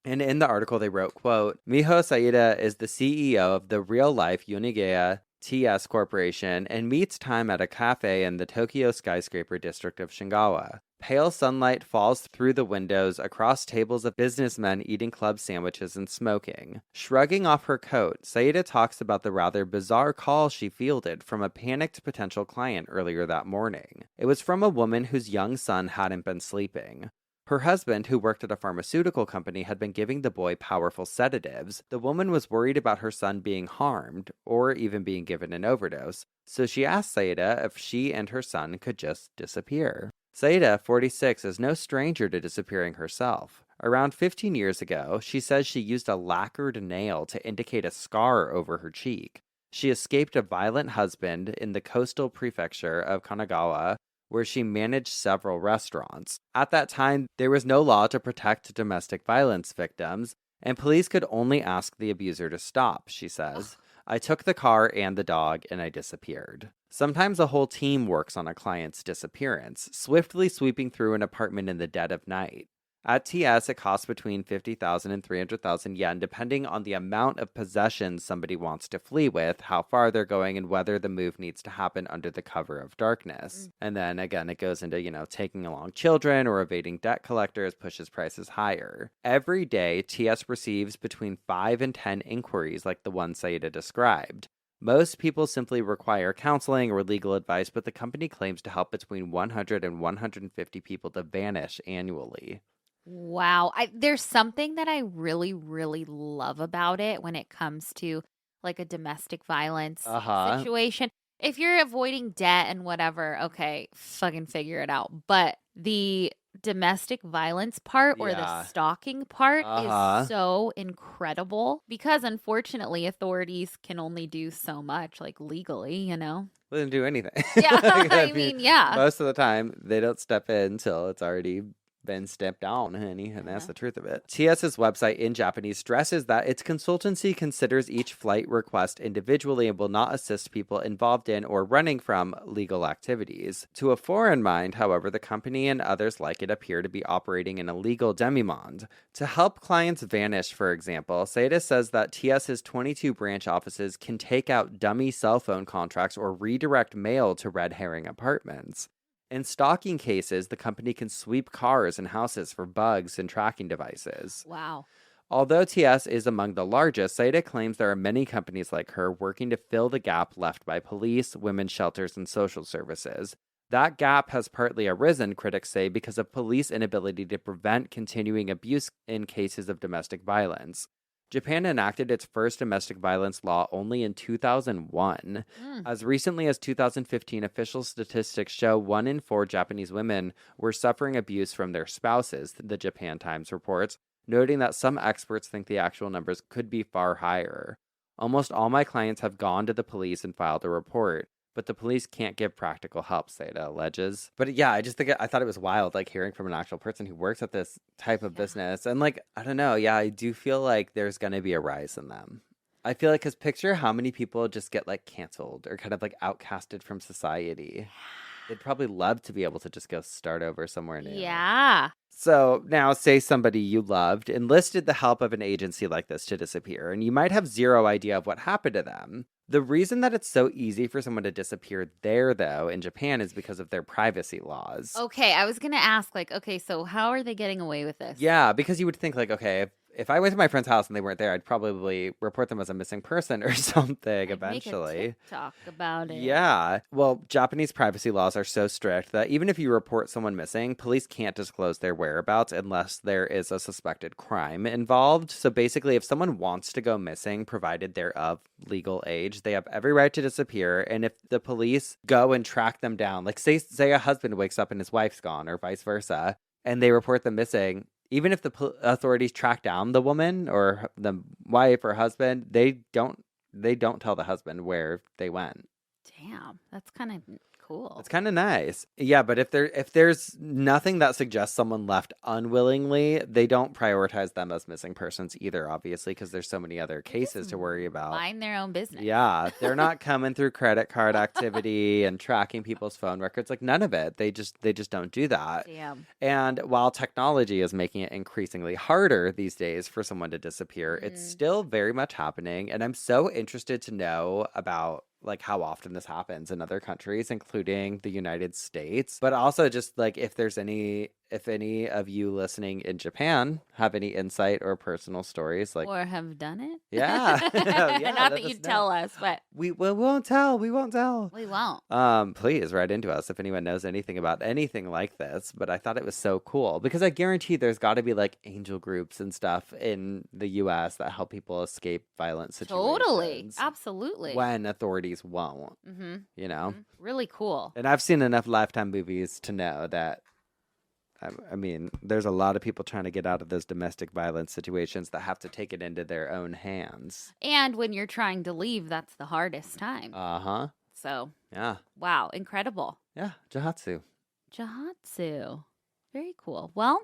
And in the article, they wrote, quote, Miho Saida is the CEO of the real-life Yonigaya TS Corporation and meets Time at a cafe in the Tokyo skyscraper district of Shingawa. Pale sunlight falls through the windows across tables of businessmen eating club sandwiches and smoking. Shrugging off her coat, Saida talks about the rather bizarre call she fielded from a panicked potential client earlier that morning. It was from a woman whose young son hadn't been sleeping. Her husband, who worked at a pharmaceutical company, had been giving the boy powerful sedatives. The woman was worried about her son being harmed, or even being given an overdose, so she asked Saida if she and her son could just disappear. Saida, 46, is no stranger to disappearing herself. Around 15 years ago, she says she used a lacquered nail to indicate a scar over her cheek. She escaped a violent husband in the coastal prefecture of Kanagawa, where she managed several restaurants. At that time, there was no law to protect domestic violence victims, and police could only ask the abuser to stop, she says. I took the car and the dog, and I disappeared. Sometimes a whole team works on a client's disappearance, swiftly sweeping through an apartment in the dead of night. At TS, it costs between 50,000 and 300,000 yen, depending on the amount of possessions somebody wants to flee with, how far they're going, and whether the move needs to happen under the cover of darkness. And then, again, it goes into, taking along children or evading debt collectors pushes prices higher. Every day, TS receives between 5 and 10 inquiries like the one Saida described. Most people simply require counseling or legal advice, but the company claims to help between 100 and 150 people to vanish annually. Wow. There's something that I really, really love about it when it comes to like a domestic violence situation. If you're avoiding debt and whatever, okay, fucking figure it out. But the domestic violence part or the stalking part is so incredible because unfortunately authorities can only do so much like legally, They didn't do anything. Yeah. I mean, yeah. Most of the time, they don't step in until it's already been stepped on, honey, and that's the truth of it. TS's website in Japanese stresses that its consultancy considers each flight request individually and will not assist people involved in or running from legal activities. To a foreign mind, however, the company and others like it appear to be operating in a legal demimonde. To help clients vanish, for example, Seda says that TS's 22 branch offices can take out dummy cell phone contracts or redirect mail to red herring apartments. In stalking cases, the company can sweep cars and houses for bugs and tracking devices. Wow. Although TS is among the largest, Saida claims there are many companies like her working to fill the gap left by police, women's shelters, and social services. That gap has partly arisen, critics say, because of police inability to prevent continuing abuse in cases of domestic violence. Japan enacted its first domestic violence law only in 2001. As recently as 2015, official statistics show 1 in 4 Japanese women were suffering abuse from their spouses, the Japan Times reports, noting that some experts think the actual numbers could be far higher. Almost all my clients have gone to the police and filed a report, but the police can't give practical help, Seda alleges. But yeah, I thought it was wild, like hearing from an actual person who works at this type of business. And like, I don't know. Yeah, I do feel like there's going to be a rise in them. I feel like, because picture how many people just get like canceled or kind of like outcasted from society. They'd probably love to be able to just go start over somewhere new. Yeah. So now, say somebody you loved enlisted the help of an agency like this to disappear, and you might have zero idea of what happened to them. The reason that it's so easy for someone to disappear there, though, in Japan is because of their privacy laws. Okay, I was going to ask, like, okay, so how are they getting away with this? Yeah, because you would think, like, okay, if I went to my friend's house and they weren't there, I'd probably report them as a missing person or something eventually. Make a TikTok about it. Yeah. Well, Japanese privacy laws are so strict that even if you report someone missing, police can't disclose their whereabouts unless there is a suspected crime involved. So basically, if someone wants to go missing, provided they're of legal age, they have every right to disappear. And if the police go and track them down, like say a husband wakes up and his wife's gone or vice versa, and they report them missing, even if the authorities track down the woman or the wife or husband, they don't tell the husband where they went. Damn, that's kind of cool. It's kind of nice. Yeah, but if there's nothing that suggests someone left unwillingly, they don't prioritize them as missing persons either, obviously, because there's so many other cases to worry about. Mind their own business. Yeah, they're not coming through credit card activity and tracking people's phone records. Like, none of it. They just don't do that. Damn. And while technology is making it increasingly harder these days for someone to disappear, it's still very much happening. And I'm so interested to know about like how often this happens in other countries, including the United States, but also just like if any of you listening in Japan have any insight or personal stories, like or have done it. Yeah, yeah. Not that you tell us, but we won't tell. We won't. Please write into us if anyone knows anything about anything like this. But I thought it was so cool because I guarantee there's got to be like angel groups and stuff in the U.S. that help people escape violent situations. Totally, absolutely. When authorities won't, you know, really cool. And I've seen enough Lifetime movies to know that. I mean, there's a lot of people trying to get out of those domestic violence situations that have to take it into their own hands. And when you're trying to leave, that's the hardest time. Uh-huh. So, yeah. Wow, incredible. Yeah, Johatsu. Very cool. Well,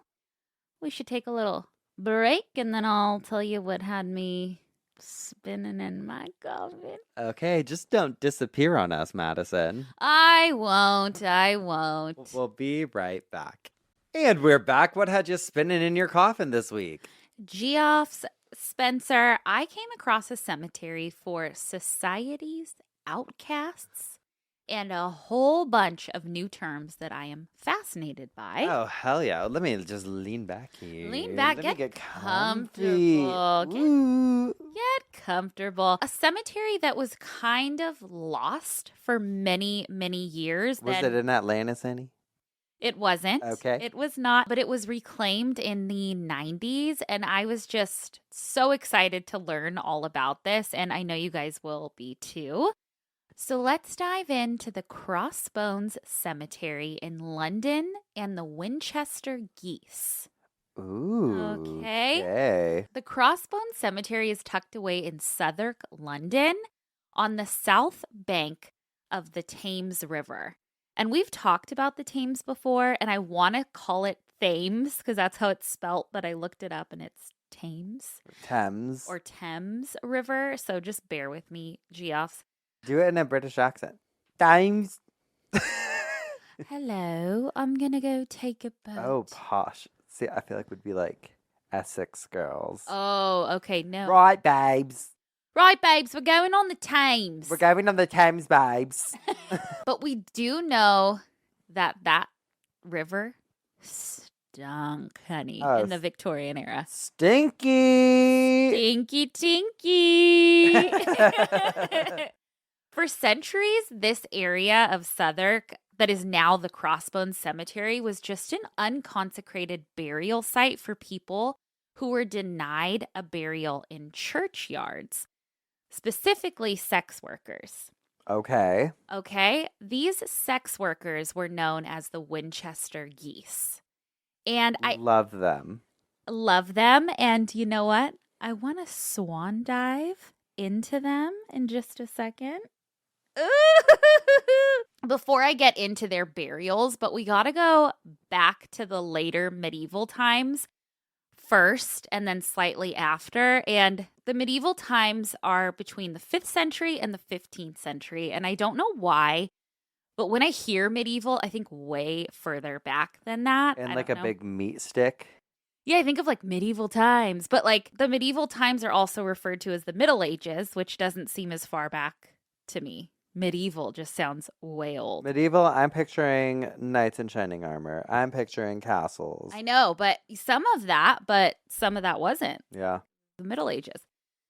we should take a little break, and then I'll tell you what had me spinning in my coffin. Okay, just don't disappear on us, Madison. I won't. We'll be right back. And we're back. What had you spinning in your coffin this week? Geoffs, Spencer, I came across a cemetery for society's outcasts and a whole bunch of new terms that I am fascinated by. Oh, hell yeah. Let me just lean back here. Get comfortable. Get comfortable. A cemetery that was kind of lost for many, many years. Was it in Atlantis, any? It wasn't. Okay. It was not, but it was reclaimed in the 90s, and I was just so excited to learn all about this, and I know you guys will be too. So let's dive into the Crossbones Cemetery in London and the Winchester Geese. Ooh. Okay. The Crossbones Cemetery is tucked away in Southwark, London, on the south bank of the Thames River. And we've talked about the Thames before, and I want to call it Thames, because that's how it's spelt, but I looked it up and it's Thames. Thames. Or Thames River. So just bear with me, Geoffs. Do it in a British accent. Thames. Hello, I'm going to go take a boat. Oh, posh. See, I feel like we'd be like Essex girls. Oh, okay, no. Right, babes. Right, babes, we're going on the Thames. We're going on the Thames, babes. But we do know that river stunk, honey, in the Victorian era. Stinky. Stinky tinky. For centuries, this area of Southwark that is now the Crossbones Cemetery was just an unconsecrated burial site for people who were denied a burial in churchyards, specifically sex workers. Okay. These sex workers were known as the Winchester Geese. And I love them. Love them. And you know what? I want to swan dive into them in just a second. Before I get into their burials, but we got to go back to the later medieval times first and then slightly after. And the medieval times are between the 5th century and the 15th century. And I don't know why, but when I hear medieval, I think way further back than that. And like a big meat stick. Yeah, I think of like medieval times. But like the medieval times are also referred to as the Middle Ages, which doesn't seem as far back to me. Medieval just sounds way old. Medieval, I'm picturing knights in shining armor. I'm picturing castles. I know, but some of that wasn't. Yeah. The Middle Ages.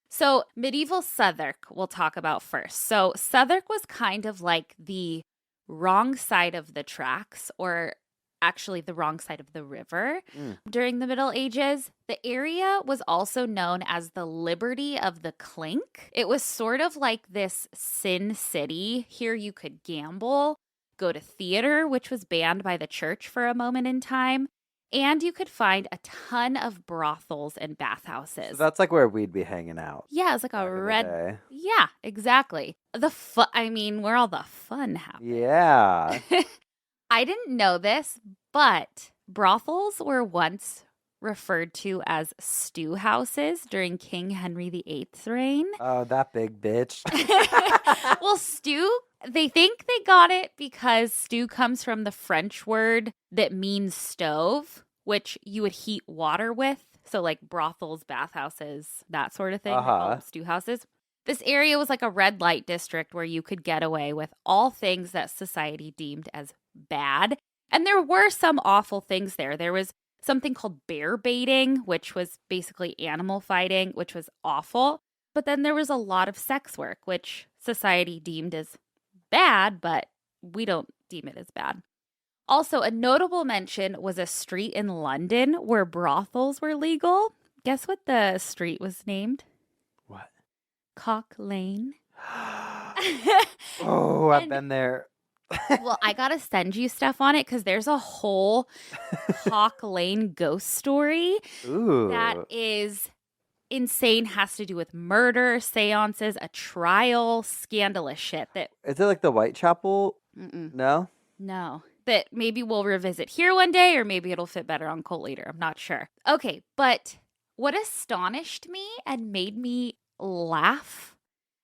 So medieval Southwark we'll talk about first. So Southwark was kind of like the wrong side of the tracks, or actually the wrong side of the river during the Middle Ages. The area was also known as the Liberty of the Clink. It was sort of like this sin city. Here you could gamble, go to theater, which was banned by the church for a moment in time, and you could find a ton of brothels and bathhouses. So that's like where we'd be hanging out. Yeah, it's like a red. Yeah, exactly. Where all the fun happens. Yeah. I didn't know this, but brothels were once referred to as stew houses during King Henry VIII's reign. Oh, that big bitch. Well, stew, they think they got it because stew comes from the French word that means stove, which you would heat water with. So like brothels, bathhouses, that sort of thing. They call them stew houses. This area was like a red light district where you could get away with all things that society deemed as bad. And there were some awful things there. There was something called bear baiting, which was basically animal fighting, which was awful. But then there was a lot of sex work, which society deemed as bad, but we don't deem it as bad. Also, a notable mention was a street in London where brothels were legal. Guess what the street was named? What? Cock Lane. Oh, I've been there. Well, I got to send you stuff on it because there's a whole Cock Lane ghost story that is insane, has to do with murder, seances, a trial, scandalous shit. Is it like the Whitechapel? No? No. That maybe we'll revisit here one day, or maybe it'll fit better on Cult Leader. I'm not sure. Okay, but what astonished me and made me laugh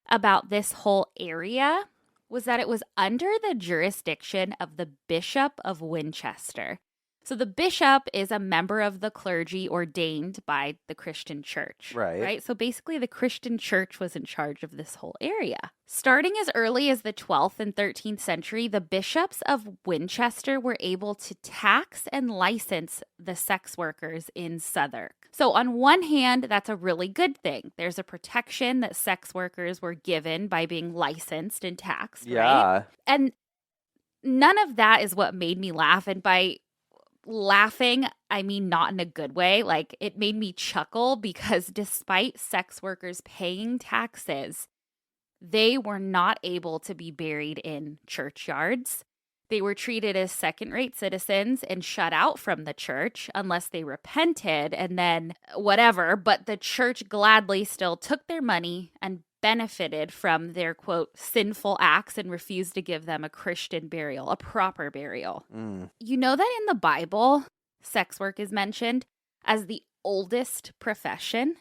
about this whole area was that it was under the jurisdiction of the Bishop of Winchester. So the bishop is a member of the clergy ordained by the Christian church. Right? So basically the Christian church was in charge of this whole area. Starting as early as the 12th and 13th century, the bishops of Winchester were able to tax and license the sex workers in Southwark. So on one hand, that's a really good thing. There's a protection that sex workers were given by being licensed and taxed, right? And none of that is what made me laugh. And by laughing, I mean not in a good way. Like, it made me chuckle because despite sex workers paying taxes, they were not able to be buried in churchyards. They were treated as second-rate citizens and shut out from the church unless they repented and then whatever. But the church gladly still took their money and benefited from their, quote, sinful acts and refused to give them a Christian burial, a proper burial. You know that in the Bible, sex work is mentioned as the oldest profession.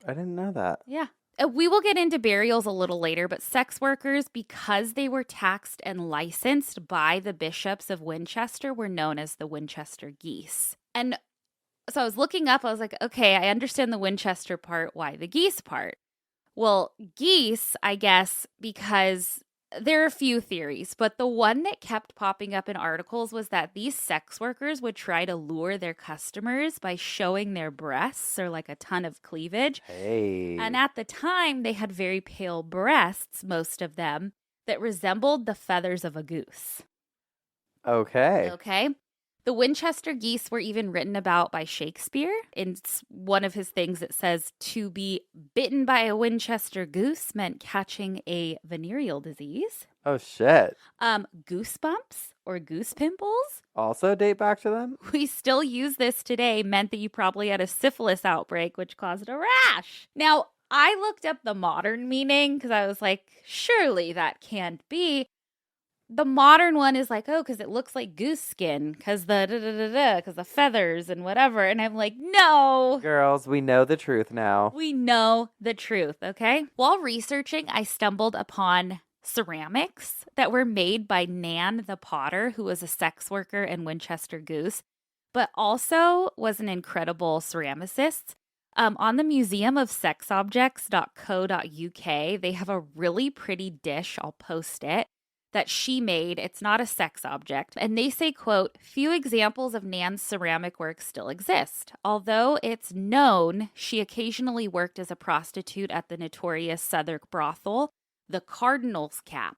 I didn't know that. Yeah. We will get into burials a little later, but sex workers, because they were taxed and licensed by the bishops of Winchester, were known as the Winchester Geese. And so I was looking up, I was like, okay, I understand the Winchester part, why the geese part? Well, geese, I guess, because there are a few theories, but the one that kept popping up in articles was that these sex workers would try to lure their customers by showing their breasts or like a ton of cleavage. Hey. And at the time, they had very pale breasts, most of them, that resembled the feathers of a goose. Okay. Okay. The Winchester geese were even written about by Shakespeare. In one of his things, it says to be bitten by a Winchester goose meant catching a venereal disease. Oh, shit. Goosebumps or goose pimples. Also date back to them? We still use this today, meant that you probably had a syphilis outbreak, which caused a rash. Now, I looked up the modern meaning because I was like, surely that can't be. The modern one is like, oh, because it looks like goose skin, because the feathers and whatever. And I'm like, no. Girls, we know the truth now. We know the truth, okay? While researching, I stumbled upon ceramics that were made by Nan the Potter, who was a sex worker in Winchester Goose, but also was an incredible ceramicist. On the Museum of Sexobjects.co.uk, they have a really pretty dish, I'll post it, that she made. It's not a sex object. And they say, quote, few examples of Nan's ceramic work still exist. Although it's known she occasionally worked as a prostitute at the notorious Southwark brothel, the Cardinal's Cap.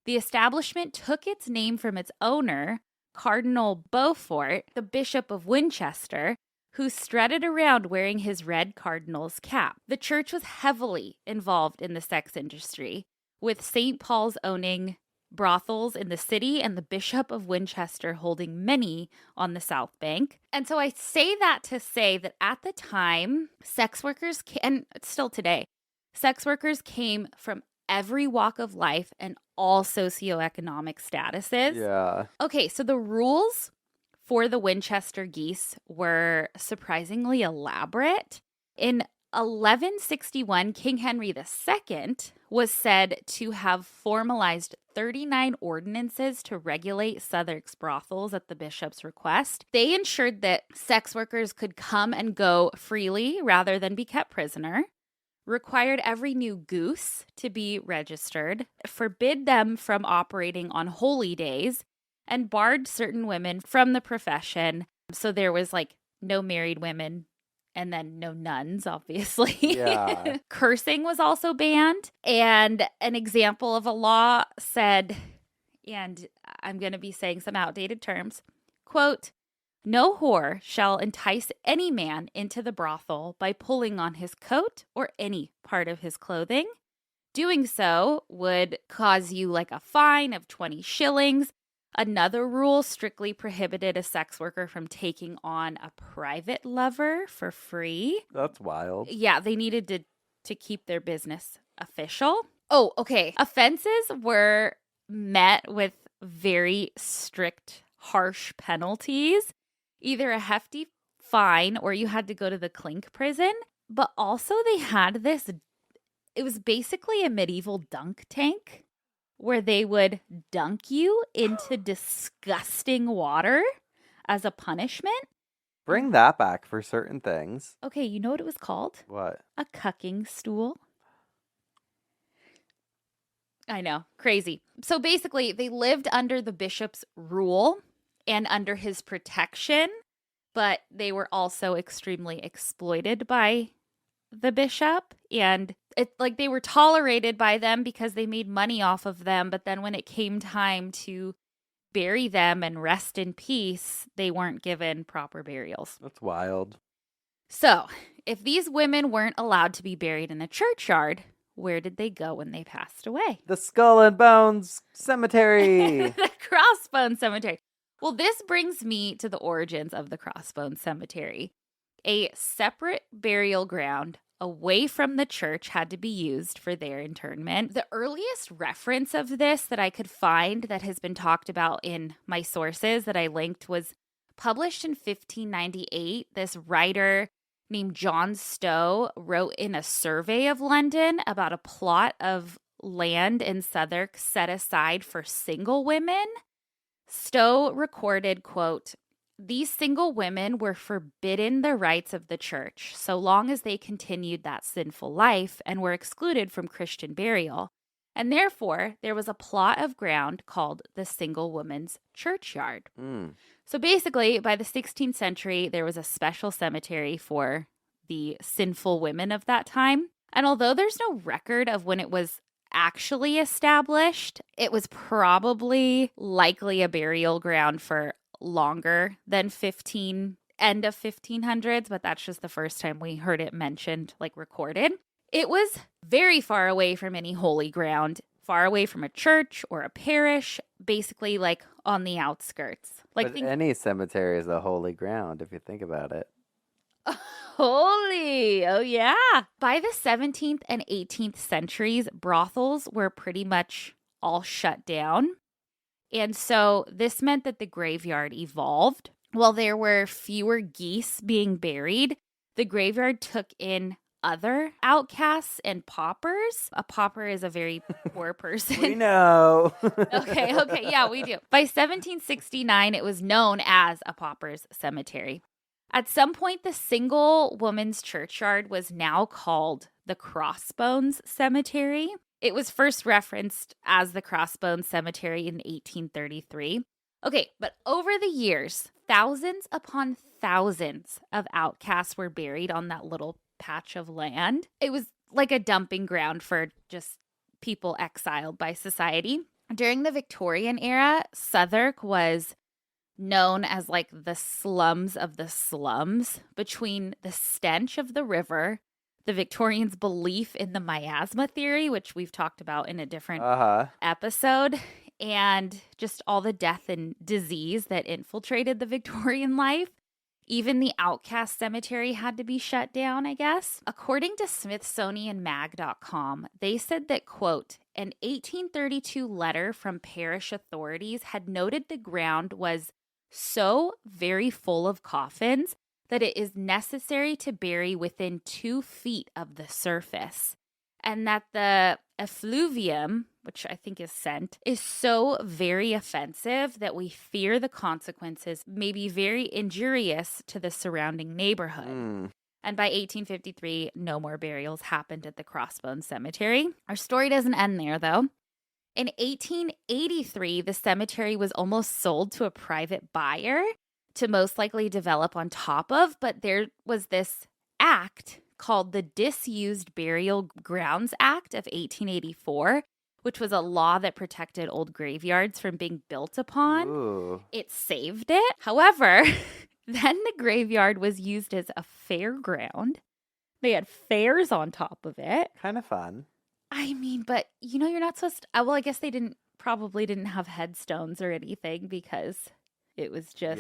The establishment took its name from its owner, Cardinal Beaufort, the Bishop of Winchester, who strutted around wearing his red cardinal's cap. The church was heavily involved in the sex industry, with St. Paul's owning brothels in the city and the Bishop of Winchester holding many on the South Bank. And so I say that to say that at the time, sex workers, and still today, sex workers came from every walk of life and all socioeconomic statuses. Yeah. Okay, so the rules for the Winchester Geese were surprisingly elaborate. In 1161, King Henry II was said to have formalized 39 ordinances to regulate Southwark's brothels at the bishop's request. They ensured that sex workers could come and go freely rather than be kept prisoner, required every new goose to be registered, forbid them from operating on holy days, and barred certain women from the profession. So there was like no married women, and then no nuns, obviously. Yeah. Cursing was also banned. And an example of a law said, and I'm going to be saying some outdated terms, quote, no whore shall entice any man into the brothel by pulling on his coat or any part of his clothing. Doing so would cause you like a fine of 20 shillings. Another rule strictly prohibited a sex worker from taking on a private lover for free. That's wild. Yeah, they needed to keep their business official. Oh, okay. Offenses were met with very strict, harsh penalties. Either a hefty fine or you had to go to the clink prison. But also they had this, it was basically a medieval dunk tank where they would dunk you into disgusting water as a punishment. Bring that back for certain things. Okay, you know what it was called? What? A cucking stool. I know, crazy. So basically, they lived under the bishop's rule and under his protection, but they were also extremely exploited by the bishop, and it like they were tolerated by them because they made money off of them, but then when it came time to bury them and rest in peace, they weren't given proper burials. That's wild. So, if these women weren't allowed to be buried in a churchyard, where did they go when they passed away? The Skull and Bones Cemetery. The Crossbones Cemetery. Well, this brings me to the origins of the Crossbones Cemetery. A separate burial ground away from the church had to be used for their internment. The earliest reference of this that I could find that has been talked about in my sources that I linked was published in 1598, this writer named John Stowe wrote in a survey of London about a plot of land in Southwark set aside for single women. Stowe recorded, quote, "These single women were forbidden the rites of the church so long as they continued that sinful life and were excluded from Christian burial. And therefore, there was a plot of ground called the Single Woman's Churchyard." So basically, by the 16th century, there was a special cemetery for the sinful women of that time. And although there's no record of when it was actually established, it was probably likely a burial ground for longer than end of 1500s, but that's just the first time we heard it mentioned, like recorded. It was very far away from any holy ground, far away from a church or a parish, basically like on the outskirts. Like any cemetery is a holy ground if you think about it. Holy, oh yeah. By the 17th and 18th centuries, brothels were pretty much all shut down. And so this meant that the graveyard evolved. While there were fewer geese being buried, the graveyard took in other outcasts and paupers. A pauper is a very poor person. We know. Okay, yeah, we do. By 1769, it was known as a pauper's cemetery. At some point, the Single Woman's Churchyard was now called the Crossbones Cemetery. It was first referenced as the Crossbones Cemetery in 1833. Okay, but over the years, thousands upon thousands of outcasts were buried on that little patch of land. It was like a dumping ground for just people exiled by society. During the Victorian era, Southwark was known as like the slums of the slums, between the stench of the river, the Victorians' belief in the miasma theory, which we've talked about in a different episode, and just all the death and disease that infiltrated the Victorian life. Even the outcast cemetery had to be shut down, I guess. According to SmithsonianMag.com, they said that, quote, "An 1832 letter from parish authorities had noted the ground was so very full of coffins that it is necessary to bury within 2 feet of the surface, and that the effluvium, which I think is scent, is so very offensive that we fear the consequences may be very injurious to the surrounding neighborhood." And by 1853, no more burials happened at the Crossbones Cemetery. Our story doesn't end there, though. In 1883, the cemetery was almost sold to a private buyer to most likely develop on top of, but there was this act called the Disused Burial Grounds Act of 1884, which was a law that protected old graveyards from being built upon. Ooh. It saved it. However, then the graveyard was used as a fairground. They had fairs on top of it. Kind of fun. I mean, but you're not supposed to, well, I guess they probably didn't have headstones or anything because it was just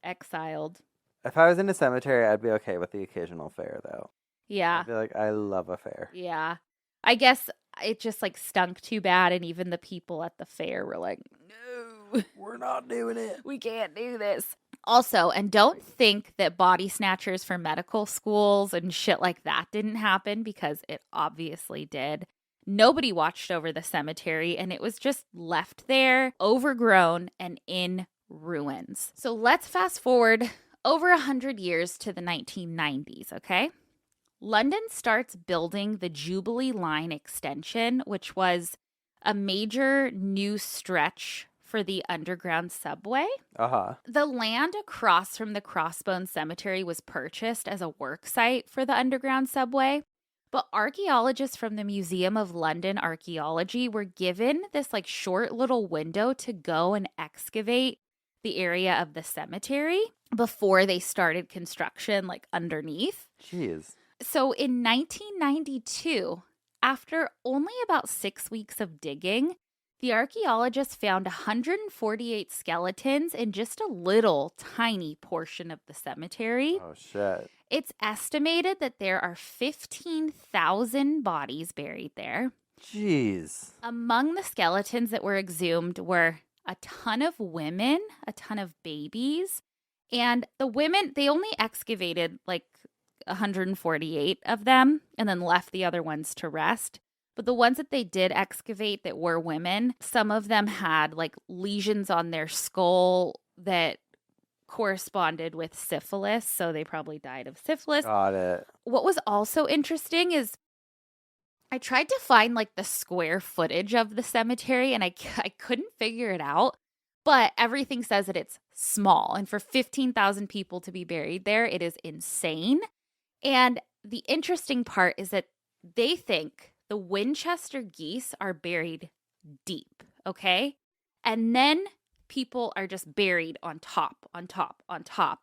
exiled. If I was in a cemetery, I'd be okay with the occasional fair, though. Yeah. I'd be like, I love a fair. Yeah. I guess it just like stunk too bad, and even the people at the fair were like, no, we're not doing it. We can't do this. Also, and don't think that body snatchers for medical schools and shit like that didn't happen, because it obviously did. Nobody watched over the cemetery, and it was just left there, overgrown and in ruins. So let's fast forward over 100 years to the 1990s, okay? London starts building the Jubilee Line extension, which was a major new stretch for the underground subway. The land across from the Crossbones Cemetery was purchased as a work site for the underground subway, but archaeologists from the Museum of London Archaeology were given this like short little window to go and excavate the area of the cemetery before they started construction like underneath. Jeez. So in 1992, after only about 6 weeks of digging, the archaeologists found 148 skeletons in just a little tiny portion of the cemetery. Oh, shit. It's estimated that there are 15,000 bodies buried there. Jeez. Among the skeletons that were exhumed were a ton of women, a ton of babies, And the women, they only excavated like 148 of them and then left the other ones to rest. But the ones that they did excavate that were women, some of them had like lesions on their skull that corresponded with syphilis. So they probably died of syphilis. Got it. What was also interesting is I tried to find like the square footage of the cemetery and I couldn't figure it out. But everything says that it's small. And for 15,000 people to be buried there, it is insane. And the interesting part is that they think the Winchester geese are buried deep, okay? And then people are just buried on top,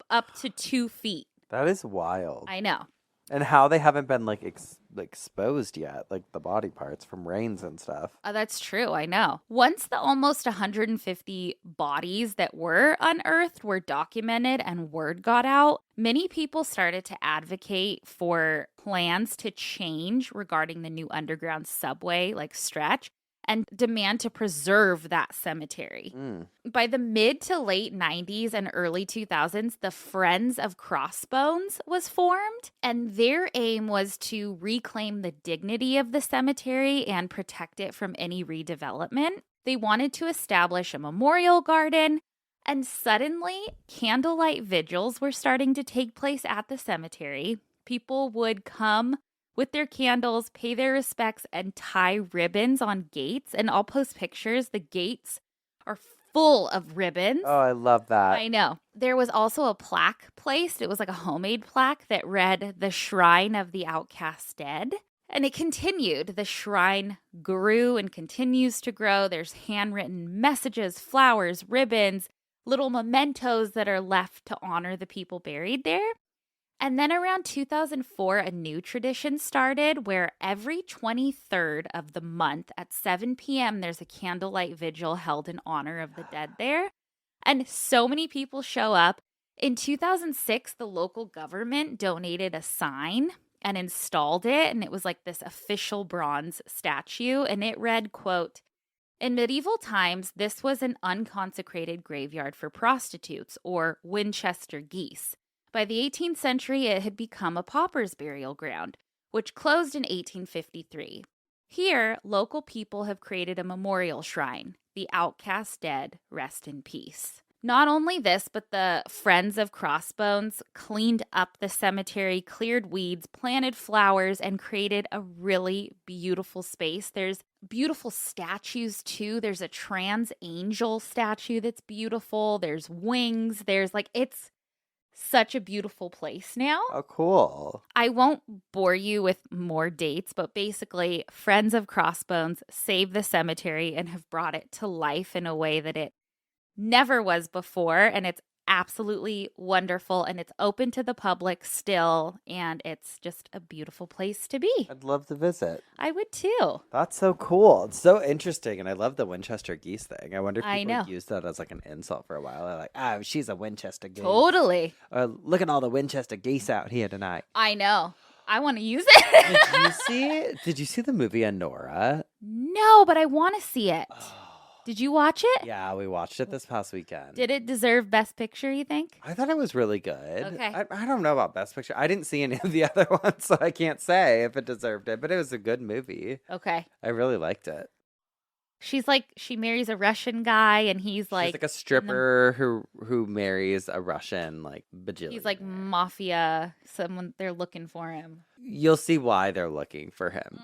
up to 2 feet. That is wild. I know. And how they haven't been like exposed yet, like the body parts from rains and stuff. That's true. I know. Once the almost 150 bodies that were unearthed were documented and word got out, many people started to advocate for plans to change regarding the new underground subway like stretch and demand to preserve that cemetery. By the mid to late 90s and early 2000s, the Friends of Crossbones was formed, and their aim was to reclaim the dignity of the cemetery and protect it from any redevelopment. They wanted to establish a memorial garden, and suddenly, candlelight vigils were starting to take place at the cemetery. People would come with their candles, pay their respects, and tie ribbons on gates. And I'll post pictures. The gates are full of ribbons. Oh, I love that. I know. There was also a plaque placed. It was like a homemade plaque that read, "The Shrine of the Outcast Dead." And it continued. The shrine grew and continues to grow. There's handwritten messages, flowers, ribbons, little mementos that are left to honor the people buried there. And then around 2004, a new tradition started where every 23rd of the month at 7 p.m., there's a candlelight vigil held in honor of the dead there. And so many people show up. In 2006, the local government donated a sign and installed it. And it was like this official bronze statue. And it read, quote, "In medieval times, this was an unconsecrated graveyard for prostitutes or Winchester geese. By the 18th century, it had become a pauper's burial ground, which closed in 1853. Here, local people have created a memorial shrine, the outcast dead rest in peace." Not only this, but the Friends of Crossbones cleaned up the cemetery, cleared weeds, planted flowers, and created a really beautiful space. There's beautiful statues, too. There's a trans angel statue that's beautiful. There's wings. There's it's such a beautiful place now. Oh, cool. I won't bore you with more dates, but basically, Friends of Crossbones saved the cemetery and have brought it to life in a way that it never was before. And it's absolutely wonderful. And it's open to the public still. And it's just a beautiful place to be. I'd love to visit. I would too. That's so cool. It's so interesting. And I love the Winchester geese thing. I wonder if people would use that as like an insult for a while. They're like, oh, she's a Winchester geese. Totally. Or look at all the Winchester geese out here tonight. I know. I want to use it. Did you see the movie Anora? No, but I want to see it. Did you watch it? Yeah, we watched it this past weekend. Did it deserve Best Picture, you think? I thought it was really good. Okay. I don't know about Best Picture. I didn't see any of the other ones, so I can't say if it deserved it, but it was a good movie. Okay. I really liked it. She marries a Russian guy, and he's like... She's like a stripper who marries a Russian, bajillion. He's like mafia, someone, they're looking for him. You'll see why they're looking for him.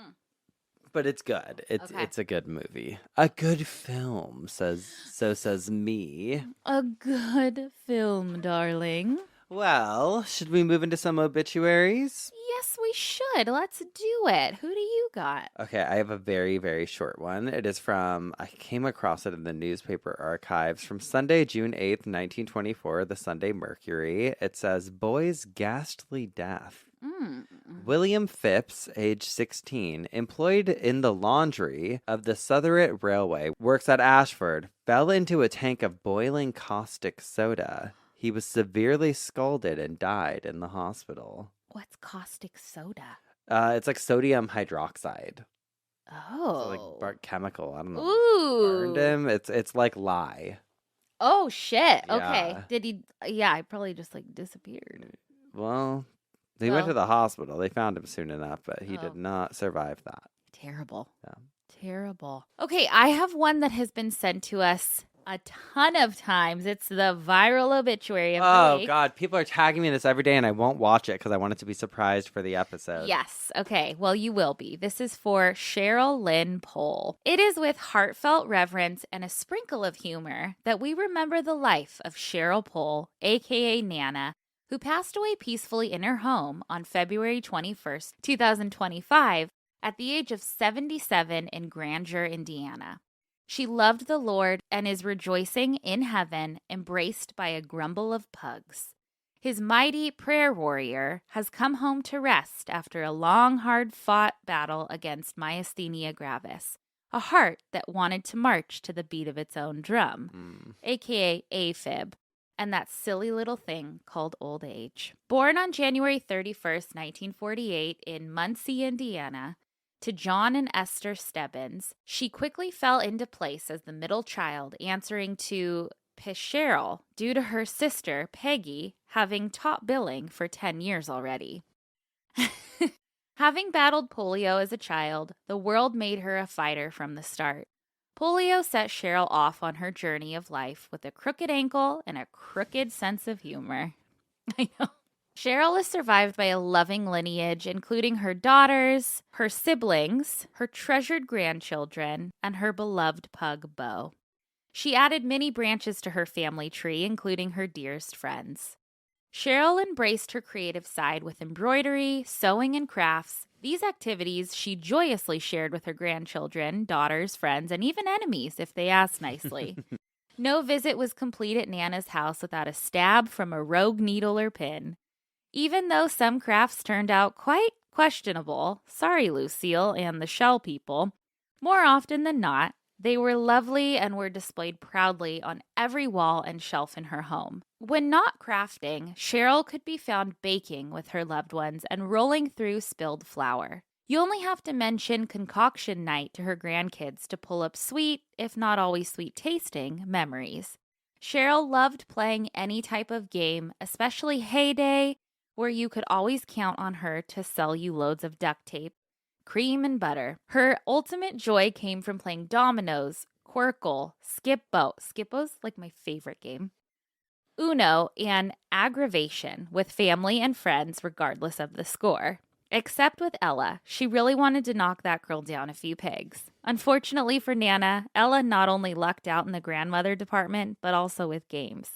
But it's good. It's a good movie. A good film, says me. A good film, darling. Well, should we move into some obituaries? Yes, we should. Let's do it. Who do you got? Okay, I have a very, very short one. It is I came across it in the newspaper archives from Sunday, June 8th, 1924, the Sunday Mercury. It says, "Boy's ghastly death. William Phipps, age 16, employed in the laundry of the Southwark Railway, works at Ashford, fell into a tank of boiling caustic soda. He was severely scalded and died in the hospital." What's caustic soda? It's like sodium hydroxide. Oh. So like chemical. I don't know. Ooh. Burned him. It's like lye. Oh, shit. Okay. Yeah. Did he? Yeah, I probably just like disappeared. Well, he went to the hospital. They found him soon enough, but he did not survive that. Terrible. Yeah. Terrible. Okay, I have one that has been sent to us a ton of times. It's the viral obituary of the week. God, people are tagging me this every day, and I won't watch it because I want it to be surprised for the episode. Yes. Okay. Well, you will be. This is for Cheryl Lynn Pohl. It is with heartfelt reverence and a sprinkle of humor that we remember the life of Cheryl Pohl, aka Nana, who passed away peacefully in her home on February 21st, 2025, at the age of 77 in Granger, Indiana. She loved the Lord and is rejoicing in heaven, embraced by a grumble of pugs. His mighty prayer warrior has come home to rest after a long, hard-fought battle against myasthenia gravis, a heart that wanted to march to the beat of its own drum, aka AFib, and that silly little thing called old age. Born on January 31st, 1948 in Muncie, Indiana, to John and Esther Stebbins, she quickly fell into place as the middle child, answering to Cheryl due to her sister, Peggy, having top billing for 10 years already. Having battled polio as a child, the world made her a fighter from the start. Polio set Cheryl off on her journey of life with a crooked ankle and a crooked sense of humor. I know. Cheryl is survived by a loving lineage, including her daughters, her siblings, her treasured grandchildren, and her beloved pug, Bo. She added many branches to her family tree, including her dearest friends. Cheryl embraced her creative side with embroidery, sewing, and crafts. These activities she joyously shared with her grandchildren, daughters, friends, and even enemies if they asked nicely. No visit was complete at Nana's house without a stab from a rogue needle or pin. Even though some crafts turned out quite questionable, sorry Lucille and the shell people, more often than not, they were lovely and were displayed proudly on every wall and shelf in her home. When not crafting, Cheryl could be found baking with her loved ones and rolling through spilled flour. You only have to mention concoction night to her grandkids to pull up sweet, if not always sweet-tasting, memories. Cheryl loved playing any type of game, especially Heyday, where you could always count on her to sell you loads of duct tape, cream, and butter. Her ultimate joy came from playing dominoes, Quirkle, Skip-Bo. Skip-Bo's like my favorite game. Uno, and aggravation with family and friends regardless of the score. Except with Ella, she really wanted to knock that girl down a few pegs. Unfortunately for Nana, Ella not only lucked out in the grandmother department, but also with games.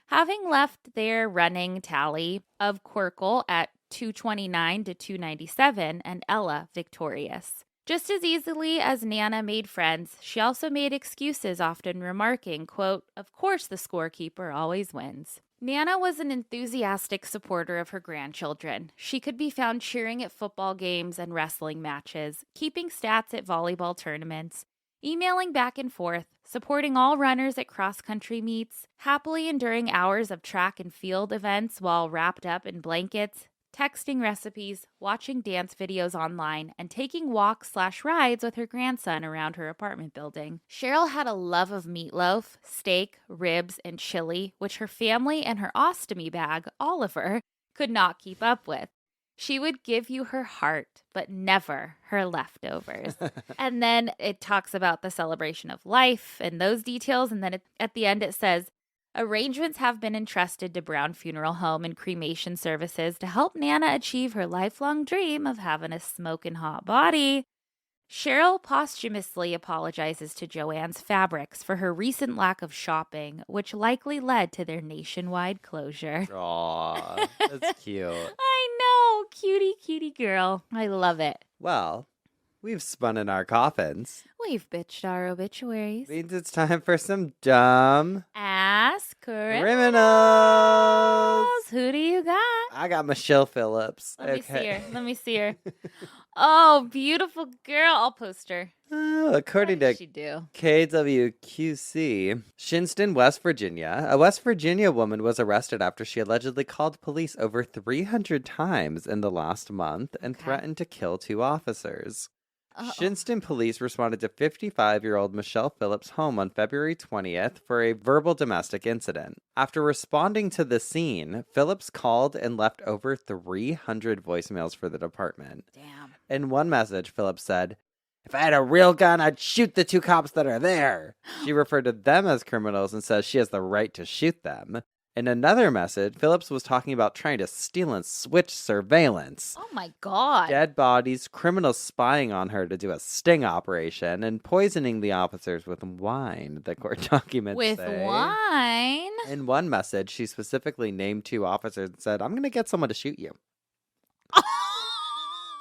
Having left their running tally of Quirkle at 229 to 297, and Ella victorious. Just as easily as Nana made friends, she also made excuses, often remarking, quote, "Of course the scorekeeper always wins." Nana was an enthusiastic supporter of her grandchildren. She could be found cheering at football games and wrestling matches, keeping stats at volleyball tournaments, emailing back and forth, supporting all runners at cross-country meets, happily enduring hours of track and field events while wrapped up in blankets, texting recipes, watching dance videos online, and taking walks/rides with her grandson around her apartment building. Cheryl had a love of meatloaf, steak, ribs, and chili, which her family and her ostomy bag, Oliver, could not keep up with. She would give you her heart, but never her leftovers. And then it talks about the celebration of life and those details, and then at the end it says, arrangements have been entrusted to Brown Funeral Home and cremation services to help Nana achieve her lifelong dream of having a smoking hot body. Cheryl posthumously apologizes to Joann's Fabrics for her recent lack of shopping, which likely led to their nationwide closure. Aw, that's cute. I know, cutie girl. I love it. Well, we've spun in our coffins. We've bitched our obituaries. Means it's time for some dumb Ass criminals. Who do you got? I got Michelle Phillips. Let me see her. Oh, beautiful girl. I'll post her. According to KWQC, Shinston, West Virginia, a West Virginia woman was arrested after she allegedly called police over 300 times in the last month and threatened to kill 2 officers. Shinston police responded to 55-year-old Michelle Phillips' home on February 20th for a verbal domestic incident. After responding to the scene, Phillips called and left over 300 voicemails for the department. Damn. In one message, Phillips said, "If I had a real gun, I'd shoot the 2 cops that are there." She referred to them as criminals and says she has the right to shoot them. In another message, Phillips was talking about trying to steal and switch surveillance. Oh my God. Dead bodies, criminals spying on her to do a sting operation, and poisoning the officers with wine, the court documents say. With wine? In one message, she specifically named 2 officers and said, "I'm going to get someone to shoot you."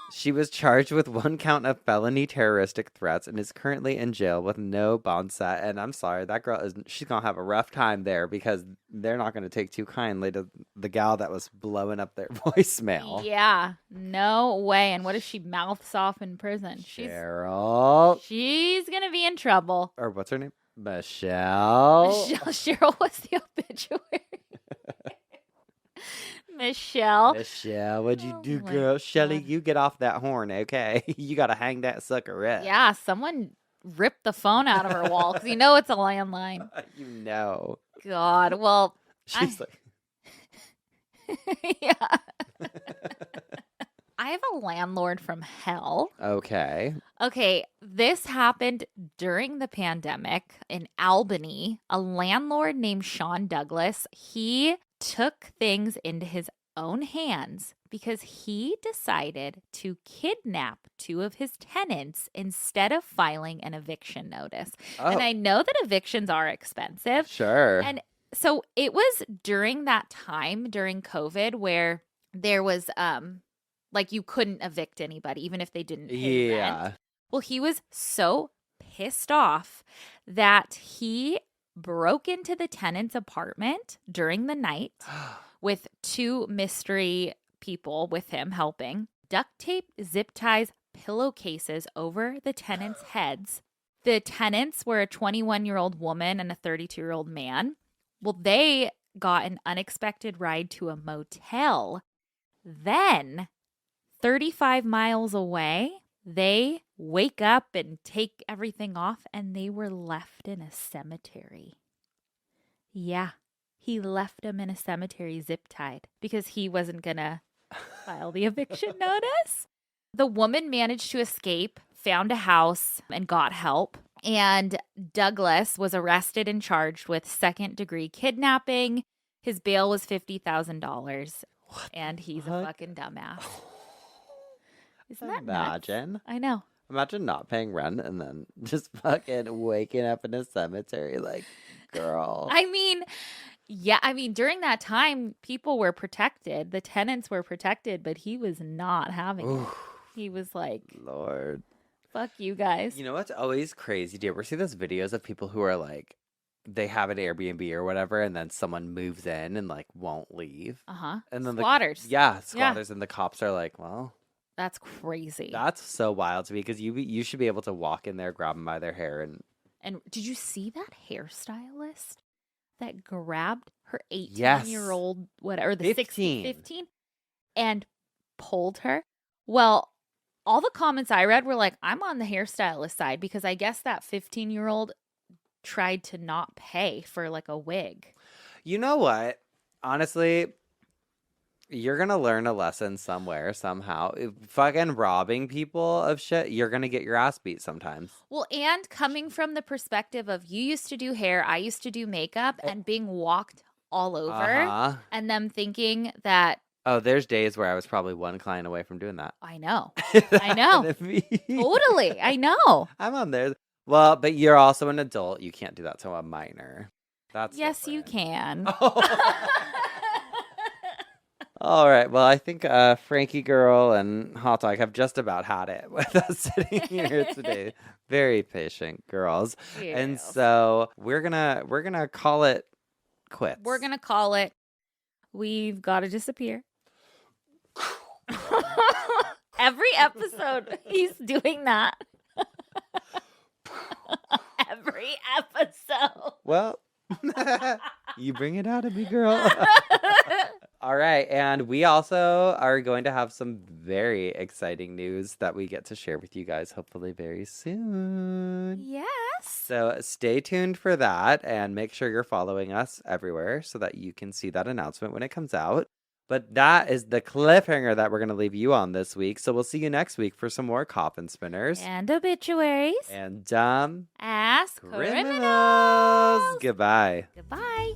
She was charged with 1 count of felony terroristic threats and is currently in jail with no bond set. And I'm sorry, that girl she's going to have a rough time there because they're not going to take too kindly to the gal that was blowing up their voicemail. Yeah, no way. And what if she mouths off in prison? Cheryl. She's going to be in trouble. Or what's her name? Michelle. Cheryl was the obituary. Michelle, what'd you do, girl? Shelly, you get off that horn, okay? You gotta hang that sucker up. Yeah, someone ripped the phone out of her wall because you know it's a landline. You know. God, well, she's like, yeah. I have a landlord from hell. Okay, this happened during the pandemic in Albany. A landlord named Sean Douglas, he took things into his own hands because he decided to kidnap 2 of his tenants instead of filing an eviction notice. Oh. And I know that evictions are expensive. Sure. And so it was during that time, during COVID, where there was like you couldn't evict anybody even if they didn't pay rent. Well, he was so pissed off that he broke into the tenant's apartment during the night with 2 mystery people with him helping, duct tape, zip ties, pillowcases over the tenants' heads. The tenants were a 21-year-old woman and a 32-year-old man. Well, they got an unexpected ride to a motel. Then, 35 miles away, they wake up and take everything off, and they were left in a cemetery. Yeah, he left them in a cemetery zip-tied because he wasn't going to file the eviction notice. The woman managed to escape, found a house, and got help. And Douglas was arrested and charged with second-degree kidnapping. His bail was $50,000, and he's a fucking dumbass. Isn't that Imagine. nuts? I know. Imagine not paying rent and then just fucking waking up in a cemetery like, girl. I mean, during that time, people were protected. The tenants were protected, but he was not having it. He was like, Lord. Fuck you guys. You know what's always crazy? Do you ever see those videos of people who are like, they have an Airbnb or whatever, and then someone moves in and like won't leave? Uh-huh. And then Squatters. Squatters. And the cops are like, well, that's crazy. that's so wild to me because you should be able to walk in there, grab them by their hair, And did you see that hairstylist that grabbed her 18-year-old, whatever, the 15, and pulled her? Well, all the comments I read were like, I'm on the hairstylist side because I guess that 15-year-old tried to not pay for like a wig. You know what? Honestly, you're going to learn a lesson somewhere, somehow. Fucking robbing people of shit, you're going to get your ass beat sometimes. Well, and coming from the perspective of you used to do hair, I used to do makeup, and being walked all over, and them thinking that, oh, there's days where I was probably one client away from doing that. I know. Totally. I know. I'm on there. Well, but you're also an adult. You can't do that to a minor. That's yes, different. you can. All right. Well, I think Frankie Girl and Hot Dog have just about had it with us sitting here today. Very patient girls. Yes. And so we're gonna call it quits. We're gonna call it. We've got to disappear. Every episode, he's doing that. Every episode. Well, you bring it out of me, girl. All right. And we also are going to have some very exciting news that we get to share with you guys hopefully very soon. Yes. So stay tuned for that and make sure you're following us everywhere so that you can see that announcement when it comes out. But that is the cliffhanger that we're going to leave you on this week. So we'll see you next week for some more coffin spinners. And obituaries. And dumb Ass criminals. Goodbye. Goodbye.